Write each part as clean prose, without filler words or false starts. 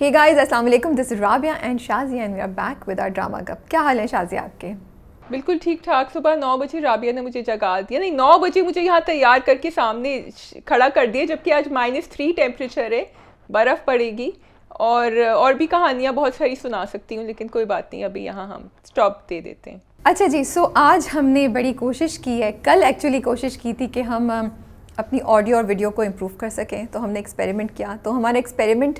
हे guys, अस्सलाम वालेकुम, this is Rabia and Shazia and we are back with our drama गप। क्या हाल है शाज़िया आपके? बिल्कुल ठीक ठाक। सुबह 9 बजे राबिया ने मुझे जगा दिया, नहीं 9 बजे मुझे यहाँ तैयार करके सामने खड़ा कर दिया, जबकि आज -3 टेम्परेचर है, बर्फ़ पड़ेगी। और भी कहानियाँ बहुत सारी सुना सकती हूँ, लेकिन कोई बात नहीं, अभी यहाँ हम स्टॉप दे देते हैं। अच्छा जी, सो आज हमने बड़ी कोशिश की है, कल एक्चुअली कोशिश की थी कि हम अपनी ऑडियो और वीडियो को इम्प्रूव कर सकें। तो हमने एक्सपेरिमेंट किया, तो हमारा एक्सपेरिमेंट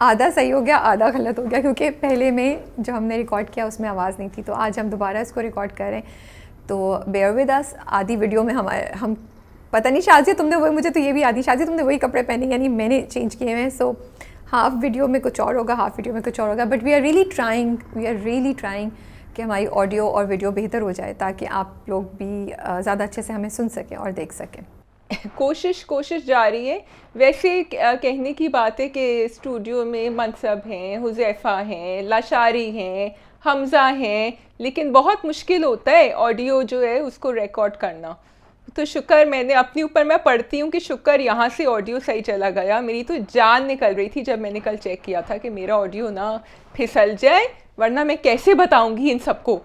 आधा सही हो गया, आधा गलत हो गया, क्योंकि पहले में जो हमने रिकॉर्ड किया उसमें आवाज़ नहीं थी। तो आज हम दोबारा इसको रिकॉर्ड कर रहे हैं, तो बेयर विद अस। आधी वीडियो में हम पता नहीं शाज़िया तुमने वही, मुझे तो ये भी आधी, शाज़िया तुमने वही कपड़े पहने, यानी मैंने चेंज किए हैं। सो हाफ वीडियो में कुछ और होगा, हाफ वीडियो में कुछ और होगा, but we are really trying कि हमारी ऑडियो और वीडियो बेहतर हो जाए, ताकि आप लोग भी ज़्यादा अच्छे से हमें सुन सकें और देख सकें। कोशिश जारी है। वैसे कहने की बात है कि स्टूडियो में मनसब हैं, हुज़ैफ़ा हैं, लाशारी हैं, हमज़ा हैं, लेकिन बहुत मुश्किल होता है ऑडियो जो है उसको रिकॉर्ड करना। तो शुक्र मैंने अपने ऊपर, मैं पढ़ती हूँ कि शुक्र यहाँ से ऑडियो सही चला गया। मेरी तो जान निकल रही थी जब मैंने कल चेक किया था कि मेरा ऑडियो ना फिसल जाए, वरना मैं कैसे बताऊँगी इन सबको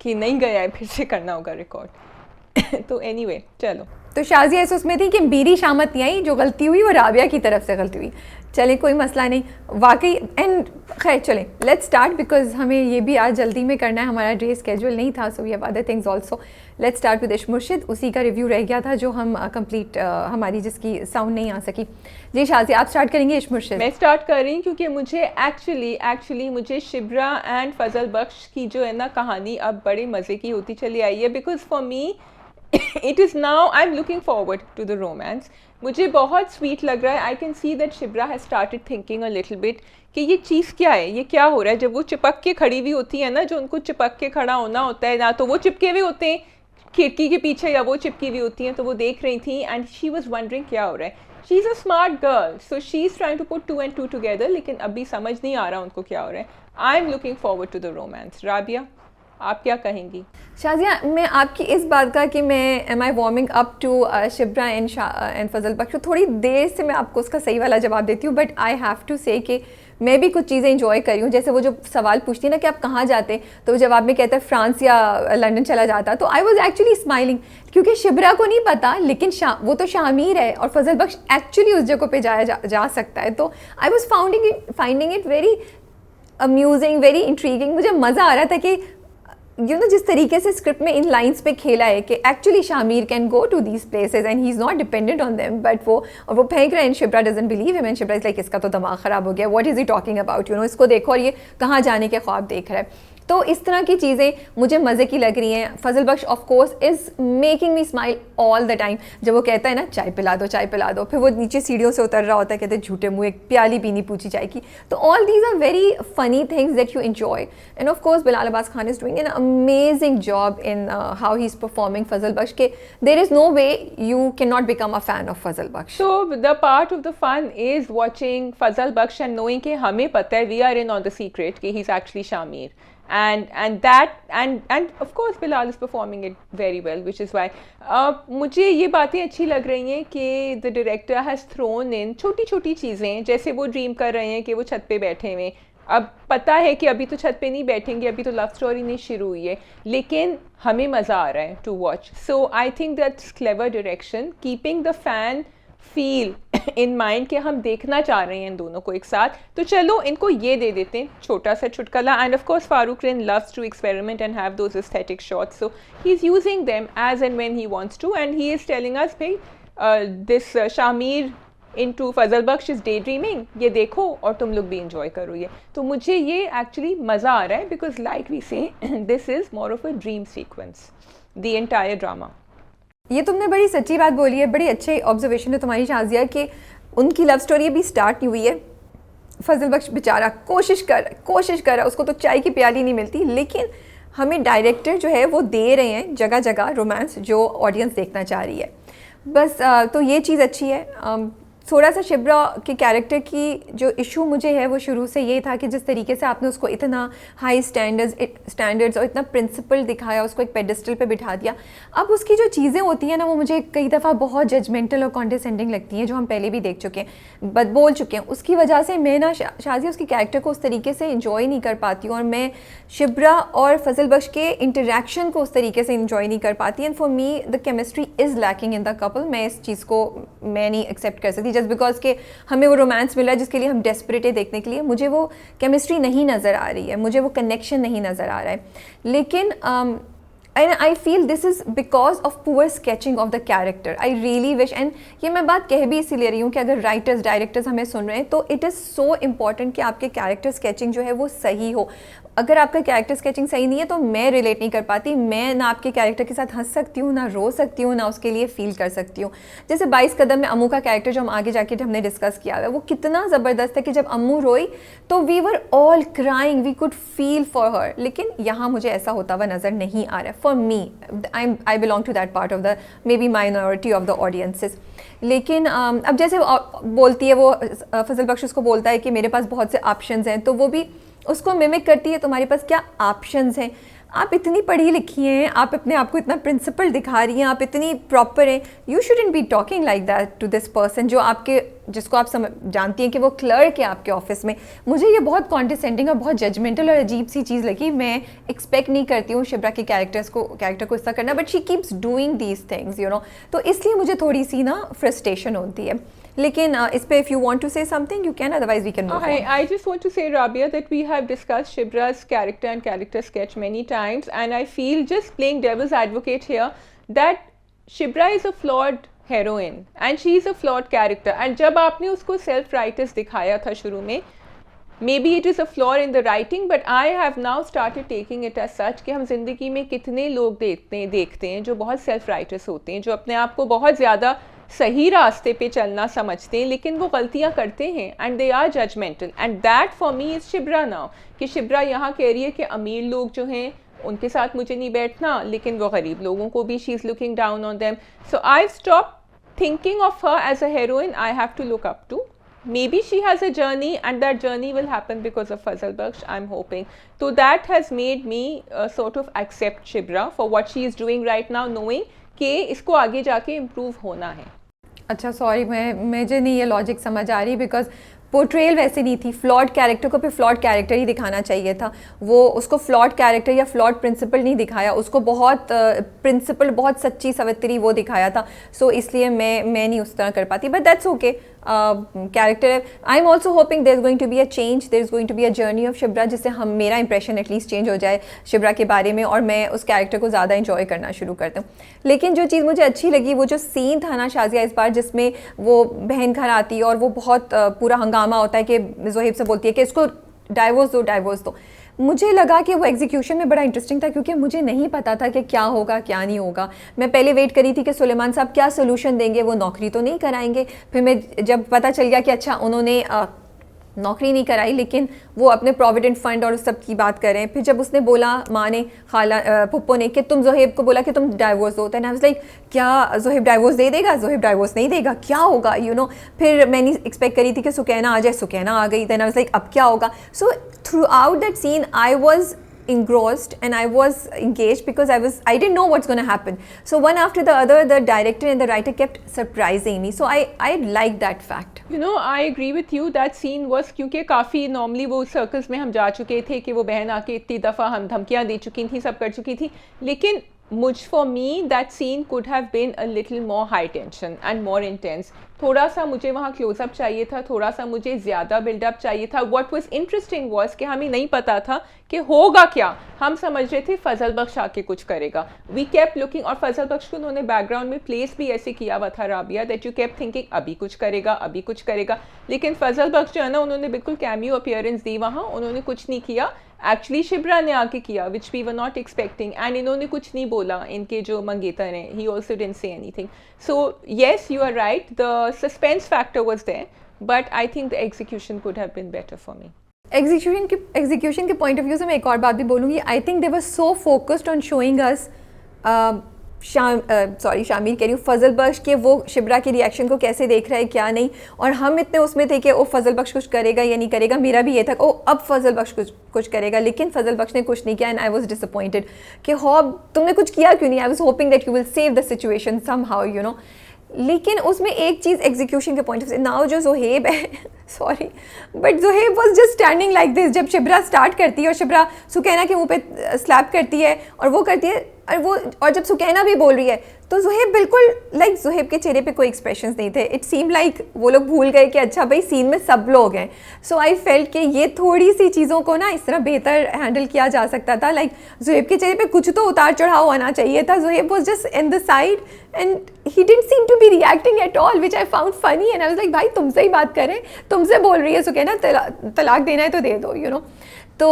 कि नहीं गया है, फिर से करना होगा रिकॉर्ड। तो एनीवे चलो। तो शाज़िया इस उसमें थी कि मेरी शामत नहीं आई, जो गलती हुई वो राबिया की तरफ से गलती हुई। चलें, कोई मसला नहीं, वाकई। एंड खैर चलें, लेट्स स्टार्ट, बिकॉज हमें ये भी आज जल्दी में करना है, हमारा डे स्केड्यूल नहीं था। So we have other things also. Let's start with Ishq Murshid. उसी का रिव्यू रह गया था जो हम कंप्लीट, हमारी जिसकी साउंड नहीं आ सकी। जी शाज़िया, आप स्टार्ट करेंगे इश्क मुर्शिद? मैं स्टार्ट कर रही हूँ क्योंकि मुझे एक्चुअली मुझे शिब्रा एंड फजल बख्श की जो है ना कहानी अब बड़े मज़े की होती चली आई है। Because for me it is now I'm looking forward to the romance. मुझे बहुत स्वीट लग रहा है। I can see that Shibra has started thinking a little bit कि ये चीज़ क्या है, ये क्या हो रहा है। जब वो चिपक के खड़ी हुई होती है ना, जो उनको चिपक के खड़ा होना होता है ना, तो वो चिपके हुए होते हैं खिड़की के पीछे, या वो चिपकी हुई होती हैं, तो वो देख रही थी एंड शी वॉज वंडरिंग क्या हो रहा है। She is a smart girl, so she is trying to put 2 and 2 together, लेकिन अभी समझ नहीं आ रहा उनको क्या हो रहा है। I am looking forward to the romance. Rabia, आप क्या कहेंगी? शाज़िया, मैं आपकी इस बात का कि मैं am I warming up to Shibra and Fazal Bakhsh, थोड़ी देर से मैं आपको उसका सही वाला जवाब देती हूँ, but I have to say कि मैं भी कुछ चीज़ें इंजॉय करी हूँ। जैसे वो जो सवाल पूछती है ना कि आप कहाँ जाते, तो वो जवाब में कहता है फ्रांस या लंदन चला जाता, तो आई वॉज एक्चुअली स्माइलिंग, क्योंकि शिब्रा को नहीं पता, लेकिन वो तो शामीर है और फजल बख्श एक्चुअली उस जगह पे जा सकता है। तो I was finding it very amusing, very intriguing. मुझे मज़ा आ रहा था कि जिस तरीके से स्क्रिप्ट में इन लाइंस पे खेला है कि actually Shahmeer can go to these places and he is not dependent on them, but वो फेंक रहे हैं। Shibra doesn't believe him and Shibra is like, इसका तो दिमाग ख़राब हो गया, what is he talking about, इसको देखो और ये कहाँ जाने के ख्वाब देख रहा है। तो इस तरह की चीज़ें मुझे मज़े की लग रही हैं। Fazal Bakhsh of course is making me smile all the time. जब वो कहता है ना चाय पिला दो, चाय पिला दो, फिर वो नीचे सीढ़ियों से उतर रहा होता है, कहते हैं झूठे मुँह एक प्याली पीनी पूछी चाय की। तो all these are very funny things that you enjoy. And of course Bilal Abbas Khan is doing an amazing job in how he is performing Fazal Bakhsh के there is no way you can not become a fan of Fazal Bakhsh. So the part of the fun is watching Fazal Baksh and knowing कि हमें पता है, we are in on the secret कि he's actually Shamir, and of course Bilal is performing it very well, which is why मुझे ये बातें अच्छी लग रही हैं कि the director has thrown in छोटी छोटी चीज़ें, जैसे वो ड्रीम कर रहे हैं कि वो छत पे बैठे हुए। अब पता है कि अभी तो छत पे नहीं बैठेंगे, अभी तो लव स्टोरी नहीं शुरू हुई है, लेकिन हमें मज़ा आ रहा है to watch. So I think that's clever direction, keeping the fan feel in mind कि हम देखना चाह रहे हैं इन दोनों को एक साथ। तो चलो इनको ये दे देते हैं छोटा सा चुटकुला। And of course Farooq Rind loves to experiment and have those aesthetic shots, so he is using them as and when he wants to, and he is telling us भाई this Shameer into Fazal Bakhsh is daydreaming, ये देखो और तुम लोग भी enjoy करो ये। तो मुझे ये एक्चुअली मज़ा आ रहा है, बिकॉज लाइक वी से this is more of a dream sequence the entire drama. ये तुमने बड़ी सच्ची बात बोली है, बड़ी अच्छी ऑब्जर्वेशन है तुम्हारी शाज़िया कि उनकी लव स्टोरी अभी स्टार्ट नहीं हुई है। फजल बख्श बेचारा कोशिश कर रहा है, उसको तो चाय की प्याली नहीं मिलती, लेकिन हमें डायरेक्टर जो है वो दे रहे हैं जगह जगह रोमांस जो ऑडियंस देखना चाह रही है। बस तो ये चीज़ अच्छी है। थोड़ा सा शिब्रा के कैरेक्टर की जो इशू मुझे है वो शुरू से ये था कि जिस तरीके से आपने उसको इतना हाई स्टैंडर्ड्स और इतना प्रिंसिपल दिखाया, उसको एक पेडिस्टल पे बिठा दिया। अब उसकी जो चीज़ें होती हैं ना वो मुझे कई दफ़ा बहुत जजमेंटल और कॉन्डिसेंडिंग लगती हैं, जो हम पहले भी देख चुके हैं, बोल चुके हैं। उसकी वजह से मैं ना शाज़िया उसकी कैरेक्टर को उस तरीके से इंजॉय नहीं कर पाती हूँ, और मैं शिब्रा और फजल बख्श के इंटरेक्शन को उस तरीके से इंजॉय नहीं कर पाती। And for me the chemistry is lacking in the couple. मैं इस चीज़ को मैं नहीं एक्सेप्ट कर सकती जस्ट बिकॉज के हमें वो रोमांस मिला जिसके लिए हम डेस्परेट है देखने के लिए। मुझे वो केमिस्ट्री नहीं नज़र आ रही है, मुझे वो कनेक्शन नहीं नज़र आ रहा है। लेकिन and I feel this is because of poor sketching of the character. I really wish, and ये मैं बात कह भी इसीलिए रही हूँ कि अगर राइटर्स डायरेक्टर्स हमें सुन रहे हैं तो इट इज़ सो इम्पॉर्टेंट कि आपके कैरेक्टर स्केचिंग जो है वो सही हो। अगर आपका कैरेक्टर स्केचिंग सही नहीं है तो मैं रिलेट नहीं कर पाती। मैं ना आपके कैरेक्टर के साथ हंस सकती हूँ, ना रो सकती हूँ, ना उसके लिए फील कर सकती हूँ। जैसे 22 कदम में अम्मू का कैरेक्टर जो हम आगे जाके हमने डिस्कस किया है वो कितना ज़बरदस्त है कि जब अम्मू रोई तो we were all crying, we could feel for her. लेकिन यहाँ मुझे ऐसा होता हुआ नज़र नहीं आ रहा है। For me I belong to that part of the maybe minority of the audiences. लेकिन अब जैसे बोलती है वो फजल बख्श उसको बोलता है कि मेरे पास बहुत से ऑप्शंस हैं, तो वो भी उसको मिमिक करती है, तुम्हारे पास क्या ऑप्शंस हैं? आप इतनी पढ़ी लिखी हैं, आप अपने आप को इतना प्रिंसिपल दिखा रही हैं, आप इतनी प्रॉपर हैं, you shouldn't be talking like that to this person जो आपके, जिसको आप जानती हैं कि वो क्लर्क है आपके ऑफिस में। मुझे ये बहुत कॉन्डिसेंडिंग और बहुत जजमेंटल और अजीब सी चीज़ लगी। मैं एक्सपेक्ट नहीं करती हूँ शिब्रा के कैरेक्टर को इस तरह करना, but she keeps doing these things you know. तो इसलिए मुझे थोड़ी सी ना फ्रस्ट्रेशन होती है। लेकिन इस पे if you want to say something you can, otherwise we can move on. I just want to say, Rabia, that we have discussed Shibra's character and character sketch many times, and I feel, just playing devil's advocate here, that Shibra is a flawed heroine and she is a flawed character. And जब आपने उसको self righteous दिखाया था शुरू में, maybe it is a flaw in the writing, but I have now started taking it as such कि हम ज़िंदगी में कितने लोग देखते हैं जो बहुत self righteous होते हैं, जो अपने आप को बहुत ज़्यादा सही रास्ते पे चलना समझते हैं, लेकिन वो गलतियां करते हैं and they are judgmental. And that for me is Shibra now, कि शिब्रा यहाँ कह रही है कि अमीर लोग जो हैं उनके साथ मुझे नहीं बैठना, लेकिन वो गरीब लोगों को भी she is looking down on them. So I stop thinking of her as a heroine I have to look up to. Maybe she has a journey and that journey will happen because of Fazal Baksh, I'm hoping. So that has made me sort of accept Shibra for what she is doing right now, knowing कि इसको आगे जाके improve होना है। अच्छा sorry, मुझे नहीं ये लॉजिक समझ आ रही, बिकॉज पोर्ट्रेल वैसे नहीं थी। फ्लॉड कैरेक्टर को फिर फ्लॉड कैरेक्टर ही दिखाना चाहिए था। वो उसको फ्लॉड कैरेक्टर या फ्लॉड प्रिंसिपल नहीं दिखाया, उसको बहुत प्रिंसिपल, बहुत सच्ची सवित्री वो दिखाया था। सो इसलिए मैं नहीं उस तरह कर पाती, but that's okay. Character I am also hoping there is going to be a change, there is going to be a journey of Shibra, जिससे मेरा इंप्रेशन एटलीस्ट चेंज हो जाए शिब्रा के बारे में और मैं उस कैरेक्टर को ज़्यादा इंजॉय करना शुरू करता हूँ। लेकिन जो चीज़ मुझे अच्छी लगी वो जो सीन था ना शाज़िया इस बार, जिसमें वो बहन घर आती है और वो बहुत पूरा हंगामा होता है कि ज़ोहेब से बोलती है कि इसको डाइवोर्स दो। मुझे लगा कि वो एग्जीक्यूशन में बड़ा इंटरेस्टिंग था, क्योंकि मुझे नहीं पता था कि क्या होगा क्या नहीं होगा। मैं पहले वेट करी थी कि सुलेमान साहब क्या सोल्यूशन देंगे, वो नौकरी तो नहीं कराएंगे। फिर मैं जब पता चल गया कि अच्छा उन्होंने नौकरी नहीं कराई, लेकिन वो अपने प्रोविडेंट फंड और उस सब की बात कर रहे हैं। फिर जब उसने बोला, माँ ने, खाला पुप्पो ने, कि तुम ज़ोहेब को बोला कि तुम डाइवोर्स दो, एंड आई वाज लाइक क्या ज़ोहेब डाइवोर्स दे देगा, ज़ोहेब डाइवोर्स नहीं देगा, क्या होगा यू नो। फिर मैंने एक्सपेक्ट करी थी कि सुकैना आ जाए, सुकैना आ गई, देन आई वाज लाइक अब क्या होगा। So throughout that scene I was engrossed and I was engaged because I didn't know what's going to happen. So one after the other, the director and the writer kept surprising me. So I liked that fact. You know, I agree with you. That scene was, क्योंकि काफ़ी normally वो circles में हम जा चुके थे कि वो बहन आके इतनी दफ़ा हम धमकियाँ दे चुकी थी, सब कर चुकी थी, लेकिन for me that scene could have been a little more high tension and more intense. थोड़ा सा मुझे वहाँ क्लोजअप चाहिए था, थोड़ा सा मुझे ज़्यादा बिल्डअप चाहिए था। What was interesting was कि हमें नहीं पता था कि होगा क्या। हम समझ रहे थे फजल बख्श आके कुछ करेगा। We kept looking, और फजल बख्श को उन्होंने बैकग्राउंड में प्लेस भी ऐसे किया हुआ था Rabia, that you kept thinking अभी कुछ करेगा, अभी कुछ करेगा। लेकिन फजल बख्श जो है ना, उन्होंने बिल्कुल कैमियो अपीयरेंस दी वहाँ, उन्होंने कुछ नहीं किया। एक्चुअली शिब्रा ने आके किया, which we were not expecting, and इन्होंने कुछ नहीं बोला, इनके जो मंगेतर हैं, he also didn't say anything. So yes, you are right, the suspense factor was there, but I think the execution could have been better for me. Execution के point of view से मैं एक और बात भी बोलूँगी। I think they were so focused on showing us Shahmeer कह रही हूँ, फजल बख्श के वो शिब्रा के रिएक्शन को कैसे देख रहा है क्या नहीं, और हम इतने उसमें थे कि ओ फजल बख्श कुछ करेगा या नहीं करेगा। मेरा भी ये था ओ अब फजल बख्श कुछ करेगा, लेकिन फजल बख्श ने कुछ नहीं किया एंड आई वाज डिसअपॉइंटेड कि हॉब तुमने कुछ किया क्यों नहीं। I was hoping that you will save the situation somehow you know. लेकिन उसमें एक चीज़ एग्जीक्यूशन के पॉइंट ऑफ से नाउ जो जोहेब है sorry but Zoheb was just standing like this. जब शिब्रा स्टार्ट करती है और शिब्रा सुकैना के मुंह पे स्लैप करती है और वो करती है और जब सुकैना भी बोल रही है तो जोहेब बिल्कुल लाइक जोहेब के चेहरे पे कोई एक्सप्रेशंस नहीं थे। इट सीम लाइक वो लोग भूल गए कि अच्छा भाई सीन में सब लोग हैं। सो आई फेल्ट कि ये थोड़ी सी चीज़ों को ना इस तरह बेहतर हैंडल किया जा सकता था। लाइक जोहेब के चेहरे पे कुछ तो उतार चढ़ाव आना चाहिए था। Zoheb was just in the side and he didn't seem to be reacting at all which I found funny and I was like भाई तुमसे ही बात करें, तुमसे बोल रही है सुकैना तलाक देना है तो दे दो यू नो। तो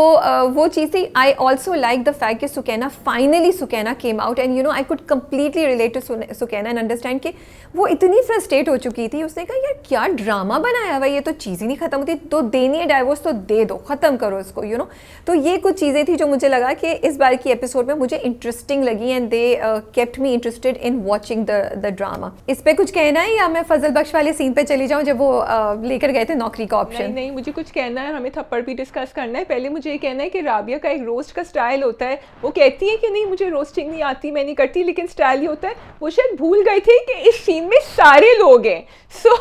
वो चीज़ थी। I also like the fact कि Sukaina came out and you know I could completely relate to Sukaina and understand कि वो इतनी फ्रस्ट्रेट हो चुकी थी। उसने कहा यार क्या ड्रामा बनाया हुआ, ये तो चीज़ ही नहीं ख़त्म होती, तो देनी है डाइवोर्स तो दे दो, ख़त्म करो इसको यू नो। तो ये कुछ चीज़ें थी जो मुझे लगा कि इस बार की एपिसोड में मुझे इंटरेस्टिंग लगी and they kept me interested in watching the drama. इस पर कुछ कहना है या मैं फजल बख्श वाले सीन पे चली जाऊँ जब वो लेकर गए थे नौकरी का ऑप्शन? नहीं, मुझे कुछ कहना है, हमें थप्पड़ भी डिस्कस करना है। पहले मुझे ये कहना है कि राबिया का एक रोस्ट का स्टाइल होता है। वो कहती है कि नहीं मुझे रोस्टिंग नहीं आती, मैं नहीं करती, लेकिन स्टाइल ही होता है। वो शायद भूल गए थे कि इस सीन में सारे लोग हैं। सो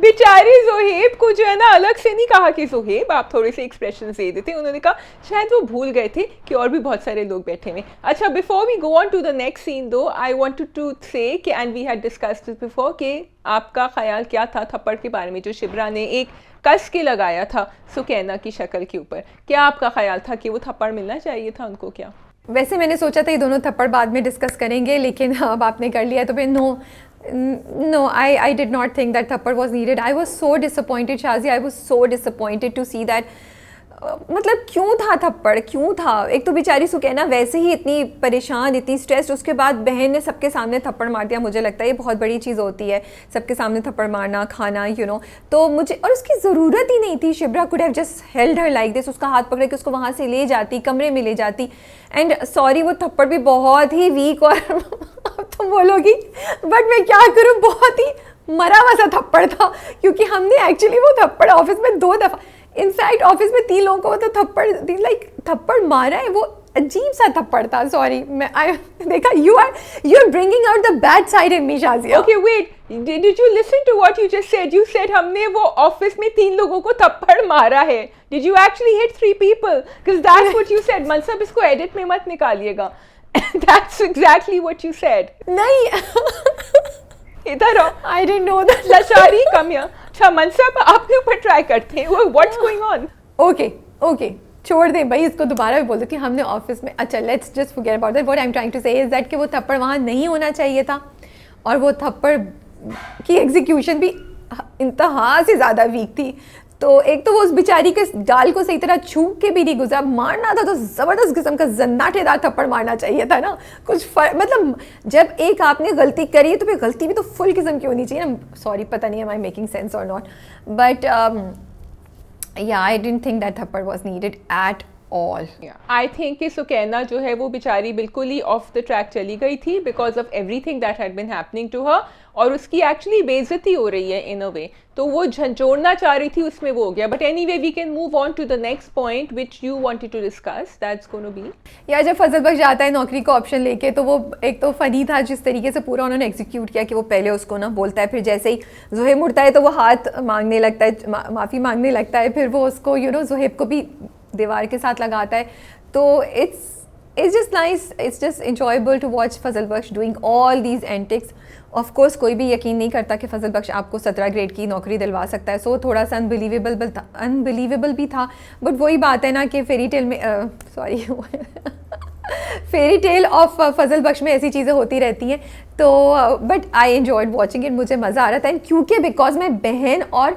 बेचारे जोहेब को जो है ना अलग से नहीं कहा कि जोहेब आप थोड़े से एक्सप्रेशन दे देते। उन्होंने कहा शायद वो भूल गए थे कि और भी बहुत सारे लोग बैठे हुए। अच्छा, before we go on to the next scene though, I wanted to say कि and we had discussed this before कि आपका ख्याल क्या था थप्पड़ के बारे में जो शिब्रा ने एक कस के लगाया था सुकैना की शक्ल के ऊपर? क्या आपका ख्याल था कि वो थप्पड़ मिलना चाहिए था उनको? क्या वैसे मैंने सोचा था ये दोनों थप्पड़ बाद में डिस्कस करेंगे, लेकिन अब आपने कर लिया तो फिर no, I did not think that thappad was needed. I was so disappointed, Shazia. I was so disappointed to see that. मतलब क्यों था थप्पड़, क्यों था? एक तो बेचारी सुकैना वैसे ही इतनी परेशान, इतनी स्ट्रेस्ड, उसके बाद बहन ने सबके सामने थप्पड़ मार दिया। मुझे लगता है ये बहुत बड़ी चीज़ होती है, सबके सामने थप्पड़ मारना, खाना यू नो। तो मुझे, और उसकी ज़रूरत ही नहीं थी। Shibra could have just held her like this, उसका हाथ पकड़ के उसको वहाँ से ले जाती, कमरे में ले जाती। एंड सॉरी वो थप्पड़ भी बहुत ही वीक और अब तुम बोलोगी बट मैं क्या करूँ, बहुत ही मरा हुआ सा थप्पड़ था, क्योंकि हमने एक्चुअली वो थप्पड़ ऑफिस में 2 दफ़ा, इनफैक्ट ऑफिस में 3 लोगों को तो थप्पड़ मारा है। वो अजीब सा थप्पड़ था। सॉरी, मैं देखा you are bringing out the bad side in me, Shazia. Okay wait, did you listen to what you just said? You said हमने वो ऑफिस में 3 लोगों को थप्पड़ मारा है। Did you actually hit 3 people? Because that's what you said. मनसब इसको edit में मत निकालिएगा। That's exactly what you said. नहीं इधर आओ। I didn't know that. Lashari come here. अच्छा मनसब आपके ऊपर ट्राई करते हैं। What's going on? ओके छोड़ दें भाई, इसको दोबारा भी बोल दो कि हमने ऑफिस में, अच्छा let's just forget about that. What I am trying to say is that कि वो थप्पड़ वहाँ नहीं होना चाहिए था, और वो थप्पड़ की एग्जीक्यूशन भी इंतहा से ज़्यादा वीक थी। तो एक तो वो उस बेचारी के गाल को सही तरह छू के भी नहीं गुजरा, मारना था तो ज़बरदस्त किस्म का जन्नाटेदार थप्पड़ मारना चाहिए था ना। कुछ मतलब जब एक आपने गलती करी है तो फिर गलती भी तो फुल किस्म की होनी चाहिए ना। सॉरी, पता नहीं एम आई मेकिंग सेंस और not, but yeah, I didn't think that thappad was needed at all. I think कि सुकैना जो है वो बेचारी बिल्कुल ही ऑफ द ट्रैक चली गई थी because of everything that had been happening to her, और उसकी एक्चुअली बेइज्जती हो रही है इन अ वे। तो वो झंझोड़ना चाह रही थी, उसमें वो हो गया। But anyway we can move on to the next point which you wanted to discuss, that's gonna be. यार जब फजल बख्श जाता है नौकरी का ऑप्शन लेके, तो वो एक तो फनी था जिस तरीके से पूरा उन्होंने एग्जीक्यूट किया कि वो पहले उसको ना बोलता है, फिर जैसे ही जोहेब मुड़ता है तो वो हाथ मांगने लगता है, माफ़ी मांगने लगता है, फिर वो उसको यू नो जोहेब को भी दीवार के साथ लगाता है। तो it's just nice, it's just enjoyable to watch Fazal Bakhsh doing all these antics. Of course कोई भी यकीन नहीं करता कि फजल बख्श आपको 17 ग्रेड की नौकरी दिलवा सकता है, सो थोड़ा सा अनबिलीवेबल भी था। बट वही बात है ना कि फेरी टेल में फेरी टेल ऑफ फजल बख्श में ऐसी चीज़ें होती रहती हैं। तो but I enjoyed watching it, मुझे मज़ा आ रहा था। एंड क्योंकि बिकॉज मैं बहन और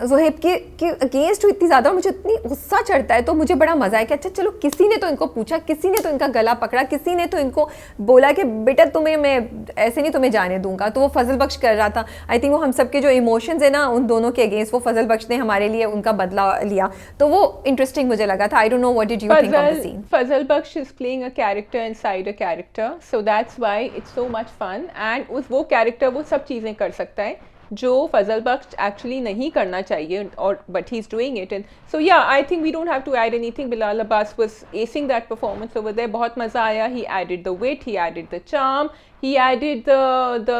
ज़ोहेब के अगेंस्ट इतनी ज़्यादा, मुझे इतनी गुस्सा चढ़ता है, तो मुझे बड़ा मज़ा है कि अच्छा चलो किसी ने तो इनको पूछा, किसी ने तो इनका गला पकड़ा, किसी ने तो इनको बोला कि बेटा तुम्हें मैं ऐसे नहीं तुम्हें जाने दूंगा। तो वो फजल बख्श कर रहा था, आई थिंक वो हम सब के जो इमोशंस है ना उन दोनों के अगेंस्ट, वो फजल बख्श ने हमारे लिए उनका बदला लिया, तो वो इंटरेस्टिंग मुझे लगा था। I don't know what did you think of the scene? Fazal Bakhsh is playing a character inside a character, so that's why it's so much fun, and उस वो कैरेक्टर वो सब चीज़ें कर सकता है जो फजल बख्श एक्चुअली नहीं करना चाहिए, और but he is doing it. And so yeah I think we don't have to add anything, Bilal Abbas was acing that performance over there, बहुत मज़ा आया। He added the wit, he added the charm, he added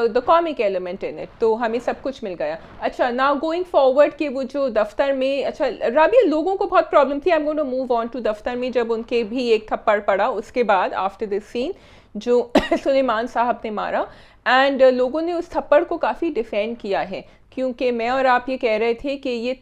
the comic element in it, तो हमें सब कुछ मिल गया। अच्छा, now going forward कि वो जो दफ्तर में, अच्छा राबिया लोगों को बहुत प्रॉब्लम थी, I am going to move on to दफ्तर में जब उनके भी एक थप्पड़ पड़ा उसके बाद आफ्टर दिस सीन जो सुलेमान साहब ने मारा, एंड लोगों ने उस थप्पड़ को काफ़ी डिफेंड किया है, क्योंकि मैं और आप ये कह रहे थे कि ये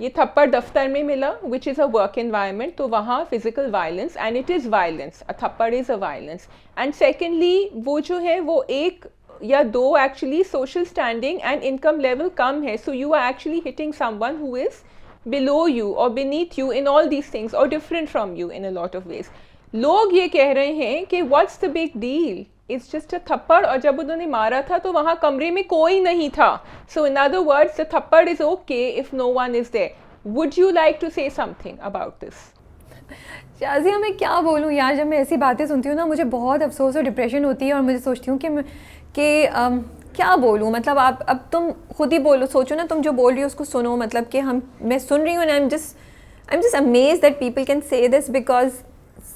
थप्पड़ दफ्तर में मिला which is a work environment, तो वहाँ physical violence, and it is violence, a थप्पड़ is a violence. And secondly वो जो है वो एक या दो actually social standing and income level कम है, so you are actually hitting someone who is below you or beneath you in all these things or different from you in a lot of ways. लोग ये कह रहे हैं कि what's the big deal? It's just a थप्पड़, और जब उन्होंने मारा था तो वहाँ कमरे में कोई नहीं था. So in other words, the थप्पड़ is okay if no one is there. Would you like to say something about this? Shazia मैं क्या बोलूँ यार, जब मैं ऐसी बातें सुनती हूँ ना मुझे बहुत अफसोस और डिप्रेशन होती है, और मुझे सोचती हूँ कि क्या बोलूँ, मतलब आप अब तुम खुद ही बोलो, सोचो ना, तुम जो बोल रही हो उसको सुनो, मतलब कि मैं सुन रही हूँ, आई am just amazed that people can say this, because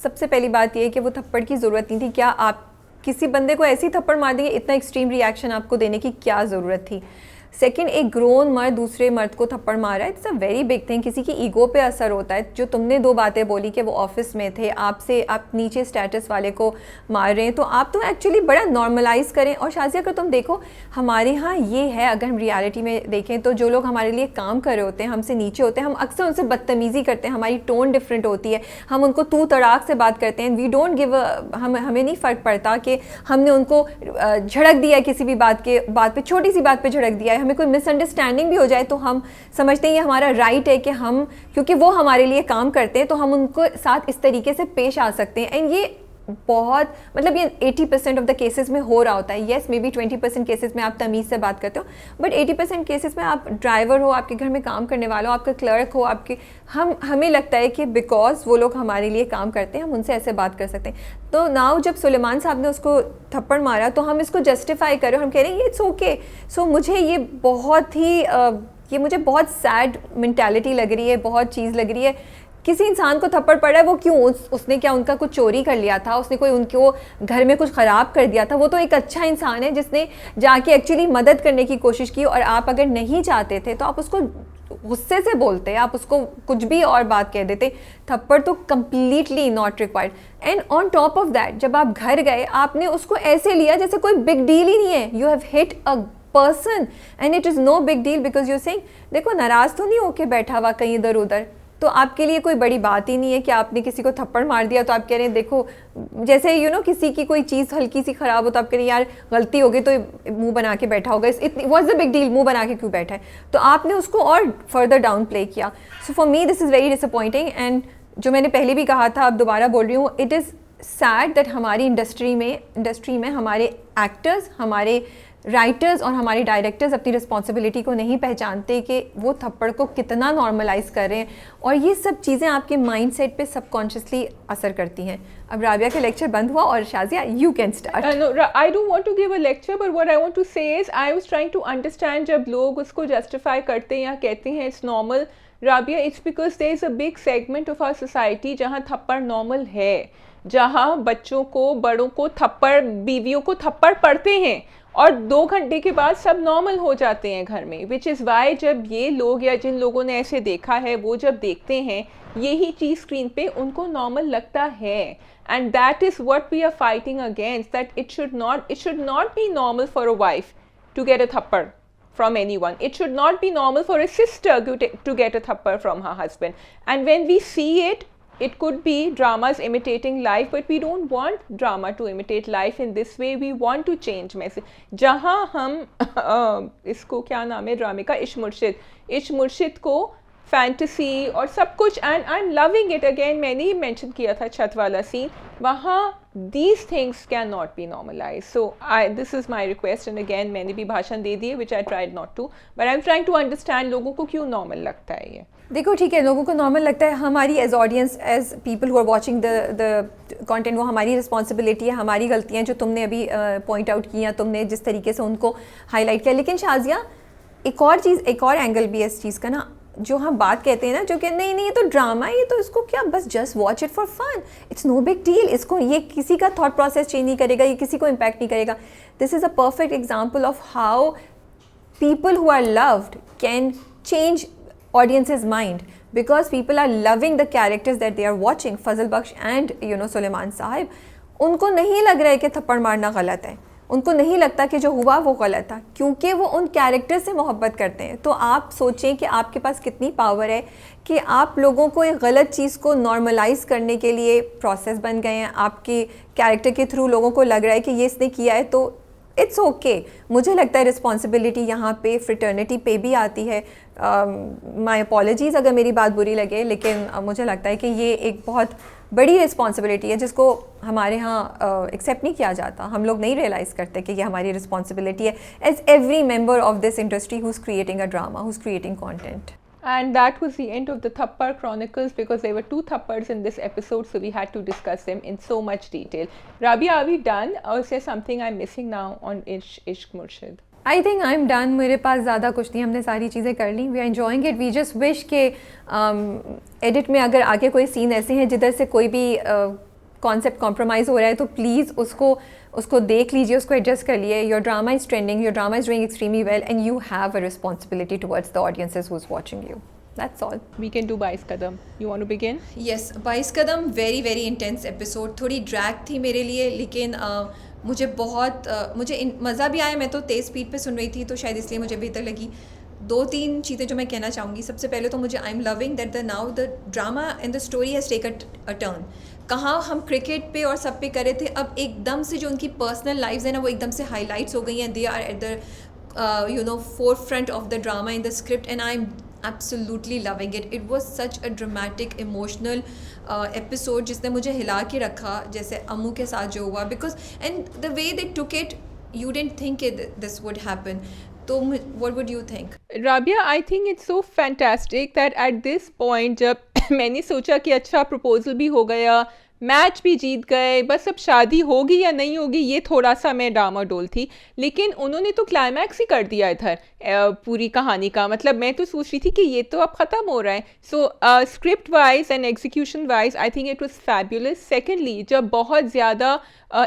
सबसे पहली बात ये है कि वो थप्पड़ की ज़रूरत नहीं थी। क्या आप किसी बंदे को ऐसी थप्पड़ मार देंगे? इतना एक्सट्रीम रिएक्शन आपको देने की क्या ज़रूरत थी? सेकंड, एक ग्रोन मर्द दूसरे मर्द को थप्पड़ मारा है, it's a very big thing. किसी की ईगो पे असर होता है। जो तुमने दो बातें बोली कि वो ऑफिस में थे, आपसे आप नीचे स्टेटस वाले को मार रहे हैं, तो आप तो एक्चुअली बड़ा नॉर्मलाइज करें। और शाज़िया अगर तुम देखो हमारे यहाँ ये है, अगर हम रियलिटी में देखें तो जो लोग हमारे लिए काम कर रहे होते हैं, हमसे नीचे होते हैं, हम अक्सर उनसे बदतमीज़ी करते हैं, हमारी टोन डिफरेंट होती है, हम उनको तू तड़ाक से बात करते हैं, वी डोंट गिव हमें नहीं फ़र्क पड़ता कि हमने उनको झड़क दिया है, किसी भी बात पे, छोटी सी बात पे झड़क दिया है, हमें कोई मिसअंडरस्टैंडिंग भी हो जाए तो हम समझते हैं ये हमारा राइट है कि हम, क्योंकि वो हमारे लिए काम करते हैं तो हम उनको साथ इस तरीके से पेश आ सकते हैं। एंड ये बहुत, मतलब ये 80% ऑफ द केसेस में हो रहा होता है। येस, मे बी 20% केसेस में आप तमीज़ से बात करते हो, बट 80% केसेस में आप ड्राइवर हो, आपके घर में काम करने वाला हो, आपका क्लर्क हो, हमें लगता है कि बिकॉज वो लोग हमारे लिए काम करते हैं हम उनसे ऐसे बात कर सकते हैं। तो नाउ जब सुलेमान साहब ने उसको थप्पड़ मारा तो हम इसको जस्टिफाई कर रहे हो, हम कह रहे हैं ये इट्स ओके। सो मुझे ये बहुत ही ये मुझे बहुत सैड मेंटालिटी लग रही है, बहुत चीज़ लग रही है। किसी इंसान को थप्पड़ पड़ा है, वो क्यों, उसने क्या उनका कुछ चोरी कर लिया था, उसने कोई उनको घर में कुछ ख़राब कर दिया था? वो तो एक अच्छा इंसान है जिसने जाके एक्चुअली मदद करने की कोशिश की। और आप अगर नहीं चाहते थे तो आप उसको गुस्से से बोलते, आप उसको कुछ भी और बात कह देते। थप्पड़ तो completely not required. And on top of that जब आप घर गए आपने उसको ऐसे लिया जैसे कोई बिग डील ही नहीं है। You have hit a person and it is no big deal, because you saying देखो नाराज़ तो नहीं होके बैठा हुआ कहीं इधर उधर, तो आपके लिए कोई बड़ी बात ही नहीं है कि आपने किसी को थप्पड़ मार दिया। तो आप कह रहे हैं देखो, जैसे किसी की कोई चीज़ हल्की सी ख़राब हो तो आप कह रहे हैं यार गलती हो गई तो मुंह बना के बैठा होगा, इतनी व्हाट्स द बिग डील, मुंह बना के क्यों बैठा है? तो आपने उसको और फर्दर डाउन प्ले किया। So for me this is very disappointing. And जो मैंने पहले भी कहा था, अब दोबारा बोल रही हूँ, इट इज़ सैड दैट हमारी इंडस्ट्री में हमारे एक्टर्स, हमारे राइटर्स और हमारे डायरेक्टर्स अपनी रिस्पॉन्सिबिलिटी को नहीं पहचानते कि वो थप्पड़ को कितना नॉर्मलाइज कर रहे हैं, और ये सब चीज़ें आपके माइंड सेट पर सबकॉन्शियसली असर करती हैं। अब राबिया का लेक्चर बंद हुआ और Shazia you can start. No, I don't want to give a lecture, but what I want to say is I was trying to understand जब लोग उसको justify करते हैं या कहते हैं it's normal, Rabia, it's because there is a big segment of our society जहाँ थप्पड़ normal है, जहाँ बच्चों को, बड़ों को थप्पड़, बीवियों को थप्पड़ पड़ते हैं और 2 घंटे के बाद सब नॉर्मल हो जाते हैं घर में। विच इज़ वाई जब ये लोग या जिन लोगों ने ऐसे देखा है वो जब देखते हैं यही चीज़ स्क्रीन पे उनको नॉर्मल लगता है। And that is what we are fighting against, that it should not be normal for a wife to get a थप्पड़ from anyone. It should not be normal for a sister to get a thappar from her husband. And when we see it, it could be dramas imitating life, but we don't want drama to imitate life in this way. We want to change message. जहाँ हम इसको क्या नाम है ड्रामे का, इश्क मुर्शिद को फैंटेसी और सब कुछ, and I am loving it. Again मैंने ही मेंशन किया था छत वाला सीन, वहाँ these things cannot be normalized. So this is my request, and again मैंने भी भाषण दे दिए which I tried not to, but I'm trying to understand लोगों को क्यों नॉर्मल लगता है ये. देखो ठीक है, लोगों को नॉर्मल लगता है, हमारी as audience, as people who are watching the content, वो हमारी रिस्पॉन्सिबिलिटी है, हमारी गलतियाँ जो तुमने अभी पॉइंट आउट की, तुमने जिस तरीके से उनको हाईलाइट किया. लेकिन शाजिया, एक और चीज़, एक और एंगल भी है इस चीज़ का ना, जो हम बात कहते हैं ना, जो कि नहीं ये तो ड्रामा है, ये तो इसको क्या, बस just watch it for fun, it's no big deal, इसको ये किसी का थॉट प्रोसेस चेंज नहीं करेगा, ये किसी को इम्पैक्ट नहीं करेगा. This is a perfect example of how people who are loved can change audience's mind, because people are loving the characters that they are watching. Fazal Bakhsh and Suleman sahib, उनको नहीं लग रहा है कि थप्पड़ मारना गलत है, उनको नहीं लगता कि जो हुआ वो गलत था, क्योंकि वो उन कैरेक्टर से मोहब्बत करते हैं. तो आप सोचें कि आपके पास कितनी पावर है कि आप लोगों को एक गलत चीज़ को नॉर्मलाइज करने के लिए प्रोसेस बन गए हैं. आपके कैरेक्टर के थ्रू लोगों को लग रहा है कि ये इसने किया है, तो इट्स ओके. मुझे लगता है रिस्पॉन्सिबिलिटी यहाँ पे फ्रिटर्निटी पे भी आती है. माय अपॉलॉजीज़ अगर मेरी बात बुरी लगे, लेकिन मुझे लगता है कि ये एक बहुत बड़ी रिस्पॉन्सिबिलिटी है जिसको हमारे यहाँ एक्सेप्ट नहीं किया जाता. हम लोग नहीं रियलाइज़ करते कि ये हमारी रिस्पॉन्सिबिलिटी है as every member of this industry who is creating a drama, who is creating content. And that was the end of the Thappar Chronicles, because there were 2 Thappars in this episode, so we had to discuss them in so much detail. Rabia, are we done, or is there something I'm missing now on Ishq Murshid? I think I am done. मेरे पास ज़्यादा कुछ नहीं, हमने सारी चीज़ें कर ली. We are enjoying it. We just wish के एडिट में अगर आगे कोई सीन ऐसे हैं जिधर से कोई भी कॉन्सेप्ट कॉम्प्रोमाइज़ हो रहा है, तो प्लीज़ उसको देख लीजिए, उसको एडजस्ट कर लिए. Your drama is trending, your drama is doing extremely well, and you have a responsibility towards the audiences who is watching you. That's all. We can do 22 Kadam. You want to begin? Yes, 22 Kadam very very intense episode. थोड़ी drag थी मेरे लिए, लेकिन मुझे बहुत मज़ा भी आया. मैं तो तेज़ स्पीड पे सुन रही थी, तो शायद इसलिए मुझे बेहतर लगी. 2-3 चीज़ें जो मैं कहना चाहूँगी. सबसे पहले तो मुझे I am loving that the now the drama and the story has taken a turn. कहाँ हम क्रिकेट पे और सब पे कर रहे थे, अब एकदम से जो उनकी पर्सनल लाइव्स है ना, वो एकदम से हाईलाइट्स हो गई हैं. They are at the forefront of the drama in the script, and I am absolutely loving it. It was such a dramatic, emotional episode जिसने मुझे हिला के रखा, जैसे अम्मू के साथ जो हुआ, because and the way they took it, you didn't think this would happen. तो what would you think? Rabia, I think it's so fantastic that at this point जब मैंने सोचा कि अच्छा प्रपोजल भी हो गया, मैच भी जीत गए, बस अब शादी होगी या नहीं होगी ये थोड़ा सा मैं डामाडोल थी, लेकिन उन्होंने तो क्लाइमैक्स ही कर दिया इधर पूरी कहानी का. मतलब मैं तो सोच रही थी कि ये तो अब ख़त्म हो रहा है. सो script wise and execution wise I think it was fabulous. Secondly, जब बहुत ज़्यादा